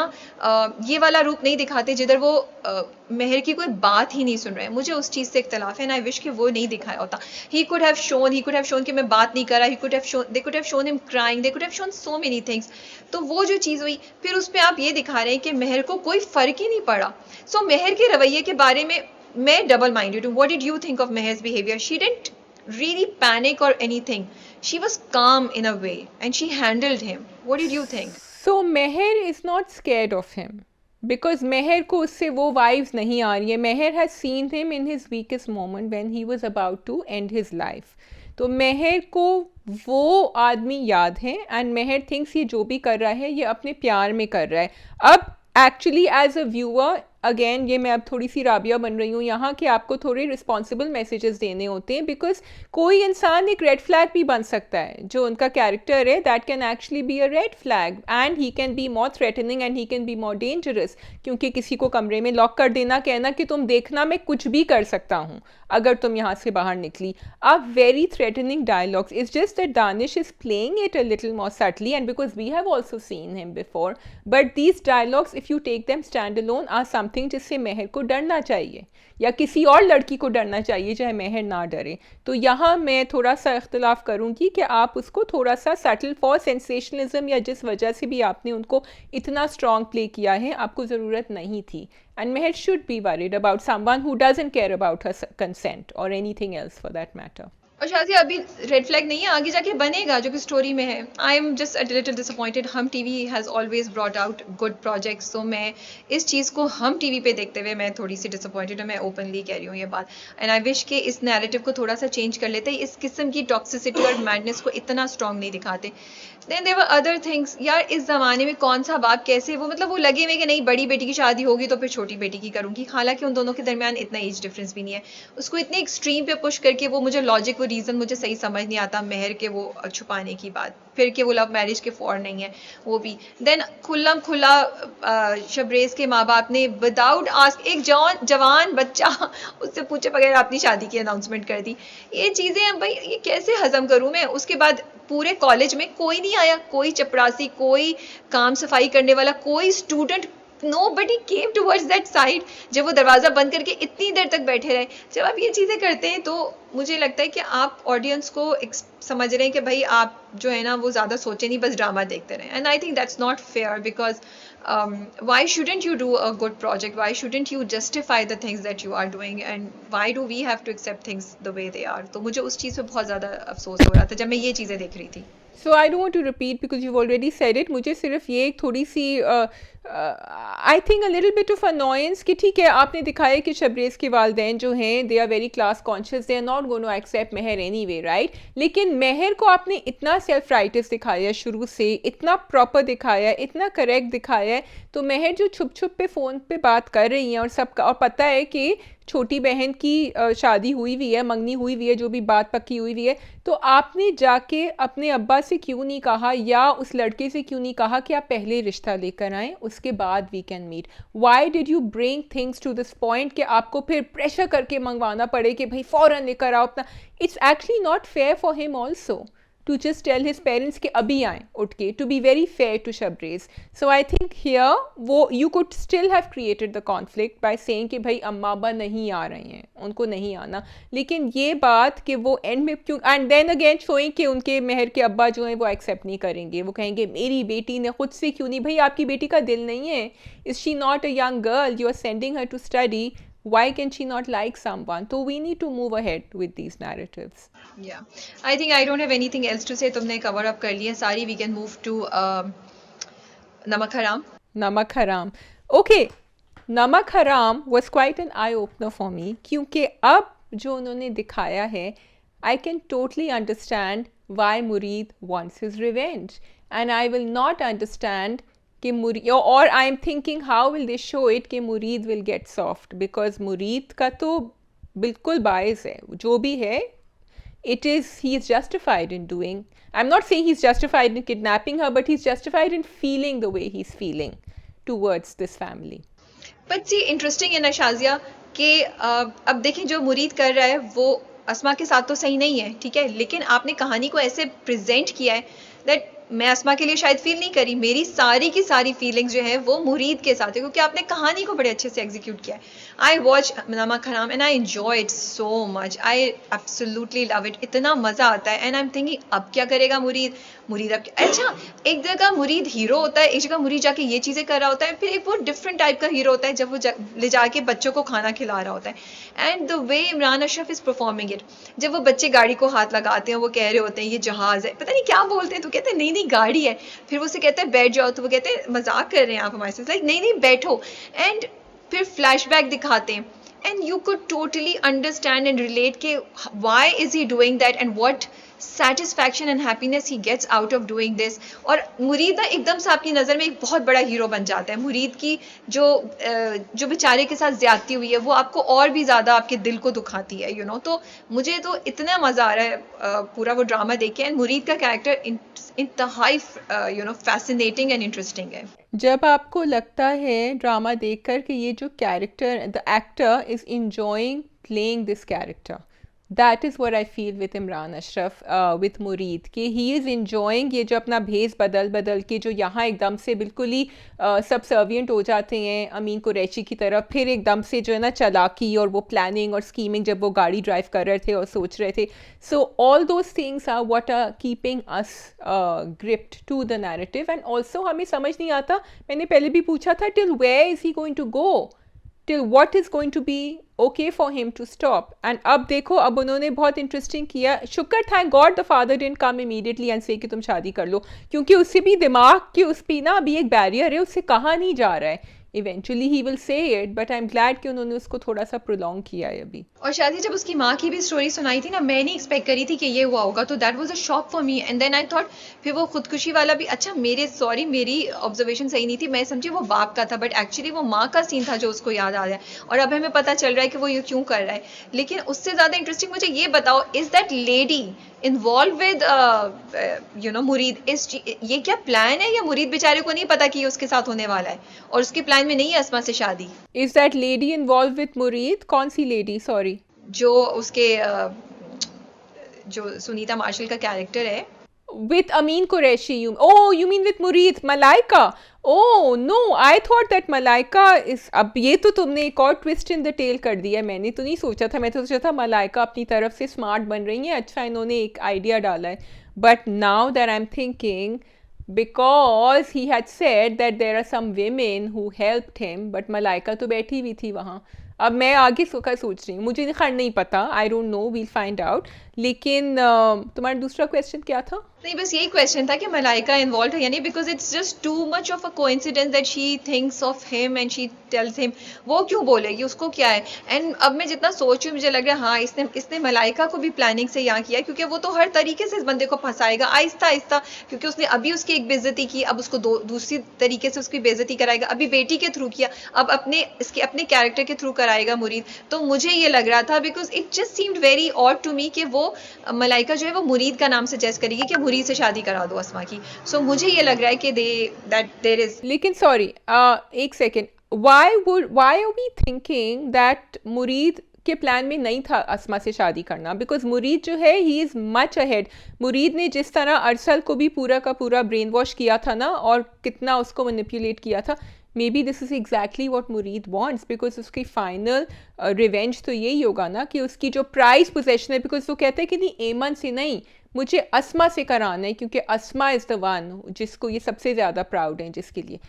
ये वाला रूप नहीं दिखाते जिधर वो मेहर की कोई बात ही नहीं सुन रहे हैं। मुझे उस चीज़ से इख्तलाफ है, एंड आई विश कि वो नहीं दिखाया होता। ही कुड हैव शोन कि मैं बात नहीं कर रहा, they could have shown him crying, they could have shown so many things. तो वो जो चीज़ हुई, फिर उस पर आप ये दिखा रहे हैं कि मेहर को कोई फ़र्क ही नहीं पड़ा। सो मेहर के रवैये के बारे में मैं डबल माइंडेड हूँ। What did you think of Mehar's behaviour? She didn't really panic or anything. She was calm in a way and she handled him. What did you think? So Meher is not scared of him because Meher को उससे वो vibes नहीं आ रही है। Meher has seen him in his weakest moment when he was about to end his life. तो Meher को वो आदमी याद है, and Meher thinks ये जो भी कर रहा है ये अपने प्यार में कर रहा है। अब actually as a viewer, again ये मैं अब थोड़ी सी राबिया बन रही हूँ यहाँ, कि आपको थोड़े रिस्पॉन्सिबल मैसेजेस देने होते हैं, बिकॉज कोई इंसान एक रेड फ्लैग भी बन सकता है। जो उनका कैरेक्टर है that can actually be a red flag, and he can be more threatening and he can be more dangerous. क्योंकि किसी को कमरे में लॉक कर देना, कहना कि तुम देखना मैं कुछ भी कर सकता हूँ अगर तुम यहाँ से बाहर निकली, are very threatening dialogues. It's just that Danish is playing it a little more subtly, and because we have also seen him before, but these dialogues if you take them stand alone are something जिससे मेहर को डरना चाहिए, या किसी और लड़की को डरना चाहिए चाहे मेहर ना डरे। तो यहाँ मैं थोड़ा सा इख्तलाफ करूँगी कि आप उसको थोड़ा सा सटल फॉर सेंसेशनलिज्म, या जिस वजह से भी आपने उनको इतना स्ट्रॉन्ग प्ले किया है, आपको ज़रूरत नहीं थी। And Mehar should be worried about someone who doesn't care about her consent or anything else for that matter. और शादी अभी रेड फ्लैग नहीं है, आगे जाके बनेगा जो कि स्टोरी में है। I am just a little disappointed. Hum TV has always brought out good projects, तो मैं इस चीज़ को हम टीवी पे देखते हुए मैं थोड़ी सी डिसअपॉइंटेड हूँ। मैं ओपनली कह रही हूँ ये बात, एंड आई विश कि इस नैरेटिव को थोड़ा सा चेंज कर लेते, इस किस्म की टॉक्सिसिटी और मैडनेस को इतना स्ट्रॉन्ग नहीं दिखाते। Then there were other things. यार इस ज़माने में कौन सा बाप कैसे वो मतलब वो लगे हुए कि नहीं बड़ी बेटी की शादी होगी तो फिर छोटी बेटी की करूँगी, हालांकि उन दोनों के दरमियान इतना एज डिफरेंस भी नहीं है। उसको इतने एक्सट्रीम पे पुश करके वो मुझे लॉजिक वो रीज़न मुझे सही समझ नहीं आता। मेहर के वो छुपाने की बात, फिर के वो लव मैरिज के फॉर नहीं है वो भी। देन खुल्लम खुला शबरेज़ के माँ बाप ने विदाउट आस्क एक जवान बच्चा उससे पूछे बगैर अपनी शादी की अनाउंसमेंट कर दी। ये चीज़ें भाई ये कैसे हजम करूँ मैं? उसके बाद पूरे कॉलेज में कोई नहीं आया, कोई चपरासी, कोई काम सफाई करने वाला, कोई student nobody came towards that side. जब वो दरवाज़ा बंद करके इतनी देर तक बैठे रहे, जब आप ये चीज़ें करते हैं तो मुझे लगता है कि आप ऑडियंस को समझ रहे हैं कि भाई आप जो है ना वो ज़्यादा सोचे नहीं, बस ड्रामा देखते रहें. And I think that's not fair because why shouldn't you do a good project? Why shouldn't you justify the things that you are doing? And why do we have to accept things the way they are? तो मुझे उस चीज़ पे बहुत ज़्यादा अफसोस हो रहा था जब मैं ये चीज़ें देख रही थी. So I don't want to repeat because you've already said it. मुझे सिर्फ ये एक थोड़ी सी I think a little bit of annoyance कि ठीक है आपने दिखाया कि शबरेज़ के वालिदैन जो हैं they are very class conscious, they are not going to accept Mehar anyway, right? लेकिन मेहर को आपने इतना self righteous दिखाया शुरू से, इतना proper दिखाया, इतना correct दिखाया है, तो मेहर जो छुप छुप पे फ़ोन पे बात कर रही हैं और सबका और पता है कि छोटी बहन की शादी हुई हुई है, मंगनी हुई हुई है, जो भी बात पक्की हुई हुई है, तो आपने जाके अपने अब्बा से क्यों नहीं कहा या उस लड़के से क्यों नहीं कहा कि आप पहले रिश्ता लेकर आएँ, उसके बाद we can meet? Why did you bring things to this point कि आपको फिर प्रेशर करके मंगवाना पड़े कि भाई फ़ौरन लेकर आओ अपना? It's actually not fair for him also to just tell his parents कि अभी आएँ उठ के, to be very fair to Shabrez. So I think here वो you could still have created the conflict by saying कि भाई अम्मा अब्बा नहीं आ रहे हैं, उनको नहीं आना, लेकिन ये बात कि वो एंड में क्यों and then again showing कि उनके मेहर के अब्बा जो हैं वो एक्सेप्ट नहीं करेंगे, वो कहेंगे मेरी बेटी ने खुद से क्यों नहीं, भाई आपकी बेटी का दिल नहीं है, is she not a young girl, you are sending her to study, why can she not like someone? So we need to move ahead with these narratives. Yeah, I think I don't have anything else to say. तुमने cover up कर लिया सारी. We can move to नमक हराम. नमक हराम. Okay, नमक हराम was quite an eye opener for me क्योंकि अब जो उन्होंने दिखाया है, I can totally understand why Mureed wants his revenge, and I will not understand कि मुरीद, और आई am thinking how will they show it कि मुरीद विल गेट सॉफ्ट, बिकॉज मुरीद का तो बिल्कुल बायस है, जो भी है it is he is justified in doing, I'm not saying he's justified in kidnapping her, but he's justified in feeling the way he's feeling towards this family. But see, interesting है ना शाजिया कि अब देखें जो मुरीद कर रहा है वो अस्मा के साथ तो सही नहीं है, ठीक है, लेकिन आपने कहानी को ऐसे प्रेजेंट किया है दैट मैं अस्मा के लिए शायद फील नहीं करी, मेरी सारी की सारी फीलिंग्स जो है वो मुरीद के साथ है क्योंकि आपने कहानी को बड़े अच्छे से एग्जीक्यूट किया है. आई वॉच नमक हराम and I enjoy it so much, I absolutely love it, इतना मज़ा आता है. एंड आई एम थिंकिंग अब क्या करेगा मुरीद, मुरीद अब अच्छा, एक जगह मुरीद हीरो होता है, एक जगह मुरीद जाके ये चीज़ें कर रहा होता है, फिर एक वो डिफरेंट टाइप का हीरो होता है जब वो ले जाके बच्चों को खाना खिला रहा होता है. And the way Imran Ashraf is performing it, जब वो बच्चे गाड़ी को हाथ लगाते हैं, वो कह रहे होते हैं ये जहाज़ है, पता नहीं क्या बोलते हैं, तो कहते हैं नहीं नहीं गाड़ी है, फिर वो उसे कहता है बैठ जाओ, तो वो कहते हैं मजाक कर रहे हैं आप हमारे साथ, लाइक नहीं नहीं बैठो. एंड फिर फ्लैशबैक दिखाते हैं and you could totally understand and relate के why is he doing that and what satisfaction and happiness he gets out of doing this. और मुरीद ना एकदम से आपकी नज़र में एक बहुत बड़ा हीरो बन जाता है. मुरीद की जो बेचारे के साथ ज्यादती हुई है वो आपको और भी ज़्यादा आपके दिल को दुखाती है, you know. तो मुझे तो इतना मज़ा आ रहा है पूरा वो ड्रामा देख के. एंड मुरीद का कैरेक्टर इंतहाई फैसिनेटिंग एंड इंटरेस्टिंग है. जब आपको लगता है ड्रामा देखकर कि ये जो character, the actor is enjoying playing this character, that is what I feel with Imran Ashraf, with मुरीद, कि ही इज़ इंजॉइंग ये जो अपना भेस बदल बदल के जो यहाँ एकदम से बिल्कुल ही सबसर्विएंट हो जाते हैं अमीन कुरैशी की तरफ, फिर एकदम से जो है ना चालाकी और वो प्लानिंग और स्कीमिंग जब वो गाड़ी ड्राइव कर रहे थे और सोच रहे थे. So all those things are what are keeping us gripped to the narrative. And also हमें समझ नहीं आता, मैंने पहले भी पूछा था, till where is he going to go, till what is going to be okay for him to stop. And अब देखो, अब उन्होंने बहुत इंटरेस्टिंग किया, शुक्र thank God the father didn't come immediately and से कि तुम शादी कर लो, क्योंकि उससे भी दिमाग की उस पर ना अभी एक बैरियर है, उससे कहा नहीं जा रहा है. Eventually he will say it, but I am glad कि उन्होंने उसको थोड़ा सा प्रोलॉन्ग किया है अभी. और शादी जब उसकी माँ की भी स्टोरी सुनाई थी ना, मैं नहीं एक्सपेक्ट करी थी कि ये हुआ होगा, तो that was a shock for me. And then I thought, फिर वो खुदकुशी वाला भी, अच्छा मेरी ऑब्जर्वेशन सही नहीं थी, मैं समझी वो बाप का था, बट एक्चुअली वो माँ का सीन था जो उसको याद आ रहा है, और अब हमें पता चल रहा है कि वो ये क्यों कर रहा है. लेकिन उससे ज़्यादा इंटरेस्टिंग मुझे ये बताओ, is that lady involved with मुरीद, ये क्या प्लान है, या मुरीद बेचारे को नहीं पता कि ये उसके साथ होने वाला है और उसके प्लान में नहीं है अस्मा से शादी? Is that lady involved with Mureed? कौन सी लेडी? सॉरी, जो उसके जो सुनीता मार्शल का कैरेक्टर है with Amin Qureshi. You mean with Mureed, Malaika? Oh no, I thought that Malaika is, अब ये तो तुमने एक और ट्विस्ट इन द टेल कर दिया, मैंने तो नहीं सोचा था, मैं तो सोचा था मलाइका अपनी तरफ से स्मार्ट बन रही है, अच्छा इन्होंने एक आइडिया डाला है, but now that I am thinking because he had said that there are some women who helped him, बट मलाइका तो बैठी हुई थी वहाँ। अब मैं आगे का सोच रही हूँ, मुझे खैर नहीं पता, I don't know, we'll find out. लेकिन तुम्हारा दूसरा क्वेश्चन क्या था? नहीं, बस यही क्वेश्चन था कि मलाइका इन्वॉल्व है या नहीं, because it's just too much of a coincidence that she thinks of him and she tells him. वो क्यों बोलेगी, उसको क्या है? एंड अब मैं जितना सोच रही हूँ मुझे लग रहा है हाँ इसने मलाइका को भी प्लानिंग से यहाँ किया, क्योंकि वो तो हर तरीके से इस बंदे को फंसाएगा आहिस्ता आहिस्ता, क्योंकि उसने अभी उसकी एक बेइज्जती की, अब उसको दूसरी तरीके से उसकी बेइज्जती कराएगा, अभी बेटी के थ्रू किया, अब अपने कैरेक्टर के थ्रू कराएगा मुरीद। तो मुझे ये लग रहा था, because it just seemed very odd to me कि वो मलाइका जो है वो मुरीद का नाम सजेस्ट करेगी कि मुरीद से शादी करा दो अस्मा की। सो मुझे ये लग रहा है कि दैट देयर इज। लेकिन सॉरी, एक second, why are we thinking that मुरीद के प्लान में नहीं था अस्मा से शादी करना? बिकॉज मुरीद जो है ही इज़ मच अहेड। मुरीद ने जिस तरह अरसल को भी पूरा का पूरा ब्रेन वॉश किया था ना, और कितना उसको मैनिपुलेट किया था, may be this is exactly what मुरीद वॉन्ट्स, बिकॉज उसकी फाइनल रिवेंज तो यही होगा ना कि उसकी जो प्राइज पोजेशन है, बिकॉज वो कहते हैं कि नहीं एमन से नहीं, मुझे अस्मा से कराना है, क्योंकि अस्मा इज़ द वन जिसको ये सबसे ज़्यादा प्राउड है, जिसके लिए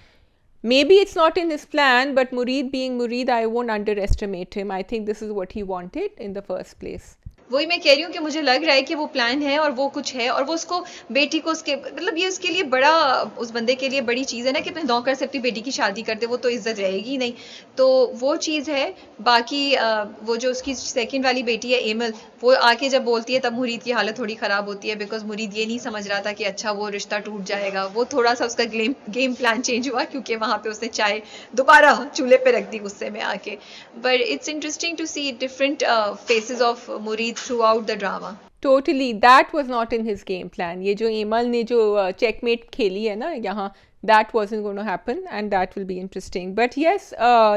maybe it's not in his plan, but Murid being Murid, I won't underestimate him. I think this is what he wanted in the first place. वही मैं कह रही हूँ कि मुझे लग रहा है कि वो प्लान है और वो कुछ है, और वो उसको बेटी को उसके मतलब ये उसके लिए बड़ा, उस बंदे के लिए बड़ी चीज़ है ना कि अपने नौकर से अपनी बेटी की शादी करते, वो तो इज्जत रहेगी नहीं, तो वो चीज़ है। बाकी वो जो उसकी सेकंड वाली बेटी है एमल, वो आके जब बोलती है तब मुरीद की हालत थोड़ी ख़राब होती है, बिकॉज मुरीद ये नहीं समझ रहा था कि अच्छा वो रिश्ता टूट जाएगा, वो थोड़ा सा उसका गेम प्लान चेंज हुआ, क्योंकि वहाँ पे उसने चाय दोबारा चूल्हे पे रख दी गुस्से में आके। But it's interesting to see different faces of Mureed throughout the drama. Totally, that was not in his game plan. ये जो एमल ने जो checkmate खेली है ना यहाँ, that wasn't going to happen, and that will be interesting. But yes,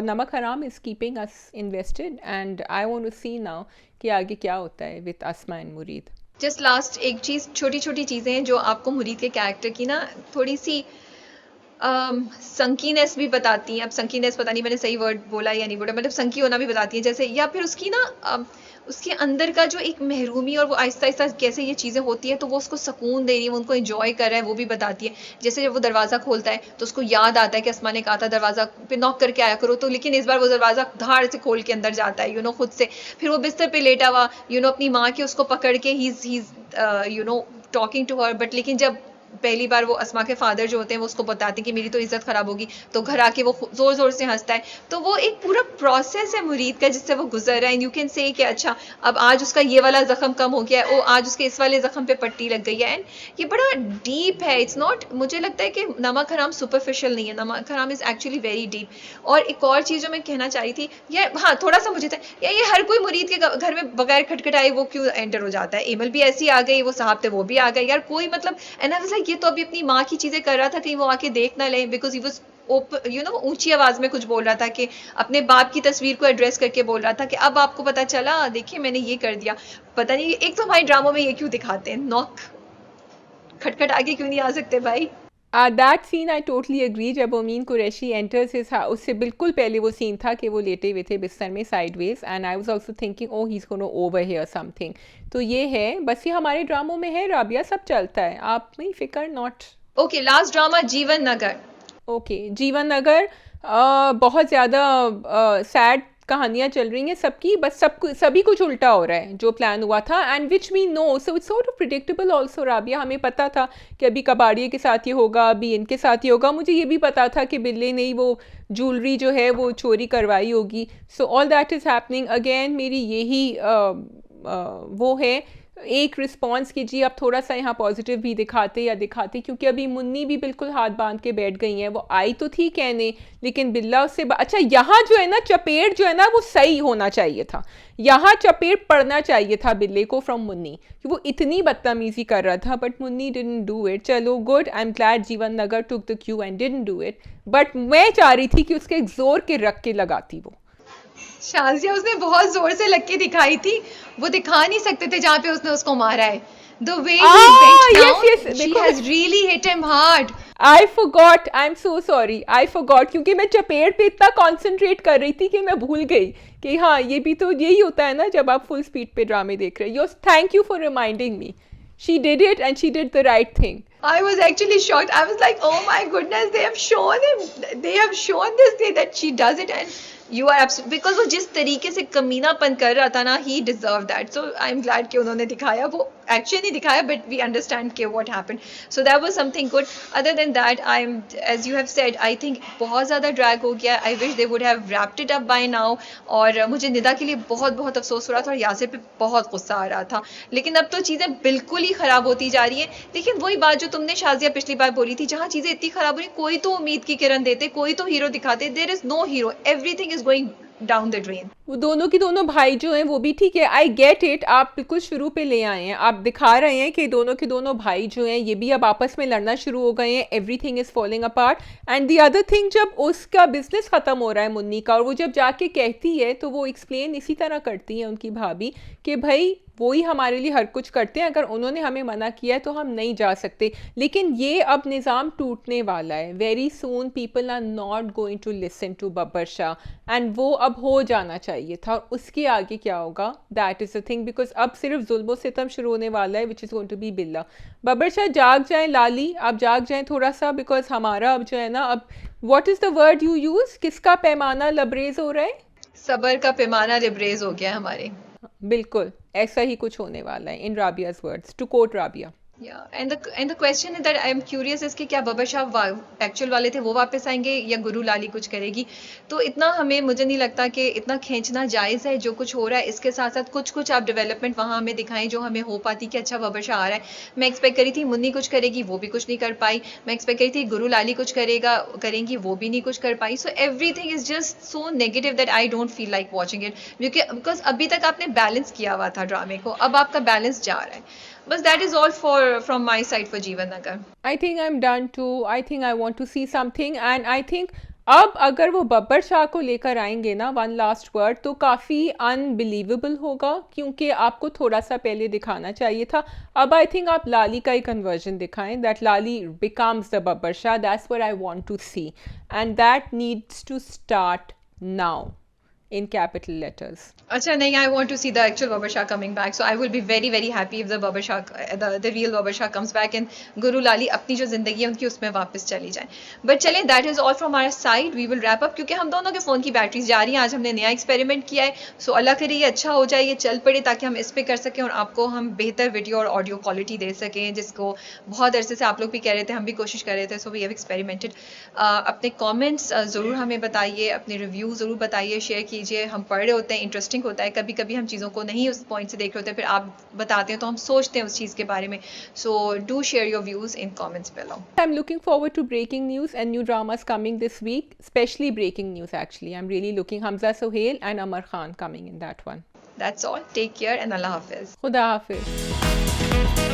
नमक हराम is keeping us invested, and I want to see now कि आगे क्या होता है with अस्मा and मुरीद। Just last एक चीज़, छोटी छोटी चीज़ें हैं जो आपको मुरीद के कैरेक्टर की ना थोड़ी सी संकीनेस भी बताती हैं। अब संकीनेस पता नहीं मैंने सही वर्ड बोला या नहीं बोला, मतलब संकी होना भी बताती हैं जैसे, या फिर उसकी ना उसके अंदर का जो एक महरूमी, और वो आहिस्ता आहिस्ता कैसे ये चीज़ें होती हैं तो वो उसको सुकून दे रही है, वो उनको एंजॉय कर रहा है, वो भी बताती है। जैसे जब वो दरवाज़ा खोलता है तो उसको याद आता है कि अस्मा ने कहा था दरवाज़ा पे नॉक करके आया करो, तो लेकिन इस बार वो दरवाज़ा धाड़ से खोल के अंदर जाता है खुद से। फिर वो बिस्तर पे लेटा हुआ अपनी माँ के उसको पकड़ के he is talking to her, but लेकिन जब पहली बार वो अस्मा के फादर जो होते हैं वो उसको बताते हैं कि मेरी तो इज्जत खराब होगी, तो घर आके वो जोर जोर से हंसता है। तो वो एक पूरा प्रोसेस है मुरीद का जिससे वो गुजर रहा है, एंड यू कैन से कि अच्छा अब आज उसका ये वाला जख्म कम हो गया है, आज उसके इस वाले जख्म पे पट्टी लग गई है, एंड ये बड़ा डीप है। इट्स नॉट, मुझे लगता है कि नमक हराम सुपरफिशियल नहीं है, नमक हराम इज एक्चुअली वेरी डीप। और एक और चीज़ जो मैं कहना चाह रही थी, या हाँ थोड़ा सा मुझे था या ये हर कोई मुरीद के घर में बगैर खटखटाए वो क्यों एंटर हो जाता है? एमल भी ऐसी आ गई, वो साहब थे वो भी आ गए यार, कोई मतलब, एंड आई वाज लाइक ये तो अभी अपनी माँ की चीजें कर रहा था, कहीं वो आके देख ना ले, बिकॉज ही वाज ऊंची आवाज में कुछ बोल रहा था कि अपने बाप की तस्वीर को एड्रेस करके बोल रहा था कि अब आपको पता चला, देखिए मैंने ये कर दिया। पता नहीं एक तो हमारे ड्रामों में ये क्यों दिखाते हैं, नॉक खटखट आगे क्यों नहीं आ सकते भाई? That scene I totally agree. जब Amin Qureshi enters his house, उससे बिल्कुल पहले वो सीन था कि वो लेटे हुए थे बिस्तर में sideways, and I was also thinking oh he is gonna overhear something. तो ये है, बस ये हमारे ड्रामों में है राबिया, सब चलता है, आप नहीं फिकर नॉट। ओके, लास्ट ड्रामा जीवन नगर। ओके, जीवन नगर बहुत ज़्यादा सैड कहानियाँ चल रही हैं सबकी, बस सभी कुछ उल्टा हो रहा है जो प्लान हुआ था, and which we know, so it's sort of predictable also Rabia. हमें पता था कि अभी कबाड़िए के साथ ये होगा, अभी इनके साथ ये होगा, मुझे ये भी पता था कि बिल्ले ने ही वो ज्वेलरी जो है वो चोरी करवाई होगी। So all that is happening again. मेरी यही वो है एक रिस्पॉन्स कीजिए, आप थोड़ा सा यहाँ पॉजिटिव भी दिखाते, क्योंकि अभी मुन्नी भी बिल्कुल हाथ बांध के बैठ गई हैं। वो आई तो थी कहने, लेकिन बिल्ला उससे अच्छा यहाँ जो है ना चपेट जो है ना वो सही होना चाहिए था, यहाँ चपेट पड़ना चाहिए था बिल्ले को फ्रॉम मुन्नी, कि वो इतनी बदतमीजी कर रहा था, but Munni didn't do it. चलो good, I am glad Jeevan Nagar took the cue and didn't do it, but मैं चाह रही थी कि उसके जोर के रख के लगाती वो। शाजिया उसने बहुत जोर से लग के दिखाई थी, वो दिखा नहीं सकते थे जहाँ पे उसने उसको मारा है। The way he Ah, went yes, down, yes, she देखो, has really hit him hard. I forgot, I'm so sorry, I forgot, क्योंकि मैं चपेट पे इतना concentrate कर रही थी कि मैं भूल गई कि हाँ ये भी तो यही होता है ना जब आप full speed पे ड्रामे देख रहे हो. Thank you for reminding me. She did it and she did the right thing. I was actually shocked. I was like, oh my goodness, they have shown him. They have shown this day that she does it, and you are absolutely, because वो जिस तरीके से कमीनापन कर रहा था ना, he deserved that. So I'm glad कि उन्होंने दिखाया. वो actually नहीं दिखाया, but we understand कि what happened. So that was something good. Other than that, as you have said, I think बहुत ज़्यादा drag हो गया. I wish they would have wrapped it up by now. और मुझे निदा के लिए बहुत बहुत अफसोस हो रहा था और यासिर पे बहुत गुस्सा आ रहा था. लेकिन अब तो चीज़ें बिल्कुल ही ख़राब होती जा रही हैं. लेकिन वही बात जो तुमने शाजिया पिछली बार बोली थी, जहाँ चीज़ें इतनी ख़राब हो रही, कोई तो उम्मीद की किरण देते, कोई तो हीरो दिखाते. There is no hero, everything is going down the drain. वो दोनों की दोनों भाई जो हैं वो भी ठीक है, आई गेट इट, आप बिल्कुल शुरू पे ले आए हैं, आप दिखा रहे हैं कि दोनों के दोनों भाई जो हैं ये भी अब आपस में लड़ना शुरू हो गए हैं, everything is falling apart. And the other thing, जब उसका बिजनेस ख़त्म हो रहा है मुन्नी का, और वो जब जाके कहती है तो वो एक्सप्लेन इसी तरह करती हैं उनकी भाभी कि भाई वो ही हमारे लिए हर कुछ करते हैं, अगर उन्होंने हमें मना किया है तो हम नहीं जा सकते. लेकिन ये अब निज़ाम टूटने वाला है. Very soon people are not going to listen to Babbar Shah, and वो अब हो जाना चाहिए था. और उसके आगे क्या होगा, that is the thing, because अब सिर्फ जुल्म सितम शुरू होने वाला है, which is going to be बिल्ला. बब्बर शाह जाग जाएँ, लाली आप जाग जाएँ थोड़ा सा, बिकॉज हमारा अब जो है ना, अब what is the word you use, किसका पैमाना लबरेज हो रहा है, सबर का पैमाना लिबरेज हो गया हमारे. बिल्कुल ऐसा ही कुछ होने वाला है. इन राबिया's words, to quote Rabia. Yeah, and the question is that I am curious is कि क्या बब्बर शाह एक्चुअल वाले थे वो वापस आएंगे या गुरु लाली कुछ करेगी. तो इतना हमें, मुझे नहीं लगता कि इतना खींचना जायज़ है. जो कुछ हो रहा है इसके साथ साथ कुछ आप डेवलपमेंट वहाँ हमें दिखाएं जो हमें हो पाती कि अच्छा बब्बर शाह आ रहा है. मैं एक्सपेक्ट करी थी मुन्नी कुछ करेगी, वो भी कुछ नहीं कर पाई. मैं एक्सपेक्ट करी थी गुरु लाली कुछ करेंगी, वो भी नहीं कुछ कर पाई. So everything is just so negative that I don't feel like watching it, because अभी तक आपने बैलेंस किया हुआ था ड्रामे को, अब आपका बैलेंस जा रहा है. बस that is all from my side for जीवन नगर. I think I'm done too. I think I want to see something, and I think अब अगर वो बब्बर शाह को लेकर आएंगे ना, वन लास्ट वर्ड, तो काफ़ी अनबिलीवेबल होगा, क्योंकि आपको थोड़ा सा पहले दिखाना चाहिए था. अब आई थिंक आप लाली का ही कन्वर्जन दिखाएं, that Lali becomes the Babbar Shah. That's what I want to see, and that needs to start now in capital letters. अच्छा नहीं, I want to see the actual Babbar Shah coming back, so I will be very very happy if the Babbar Shah, the real Babbar Shah comes back and Guru Lali अपनी जो जिंदगी है उनकी उसमें वापस चली जाए. But चलें, that is all from our side. We will wrap up क्योंकि हम दोनों के फ़ोन की बैटरीज जा रही हैं. आज हमने नया एक्सपेरिमेंट किया है, सो अल्लाह करे ये अच्छा हो जाए, ये चल पड़े, ताकि हम इस पे कर सकें और आपको हम बेहतर वीडियो और ऑडियो क्वालिटी दे सकें, जिसको बहुत अरसे से आप लोग भी कह रहे थे, हम भी कोशिश कर रहे थे. So we have experimented. अपने कॉमेंट्स ज़रूर हमें बताइए, अपने रिव्यू ज़रूर बताइए, शेयर कीजिए. हम पढ़ रहे होते हैं, इंटरेस्टिंग होता है. कभी कभी हम चीज़ों को नहीं उस पॉइंट से देख रहे होते हैं, फिर आप बताते हैं तो हम सोचते हैं उस चीज़ के बारे में. So do share your views in comments below. I'm looking forward to breaking news and new dramas coming this week, especially breaking news actually. I'm really looking, Hamza Sohail and Amar Khan coming in that one. That's all. Take care and Allah Hafiz. Khuda Hafiz.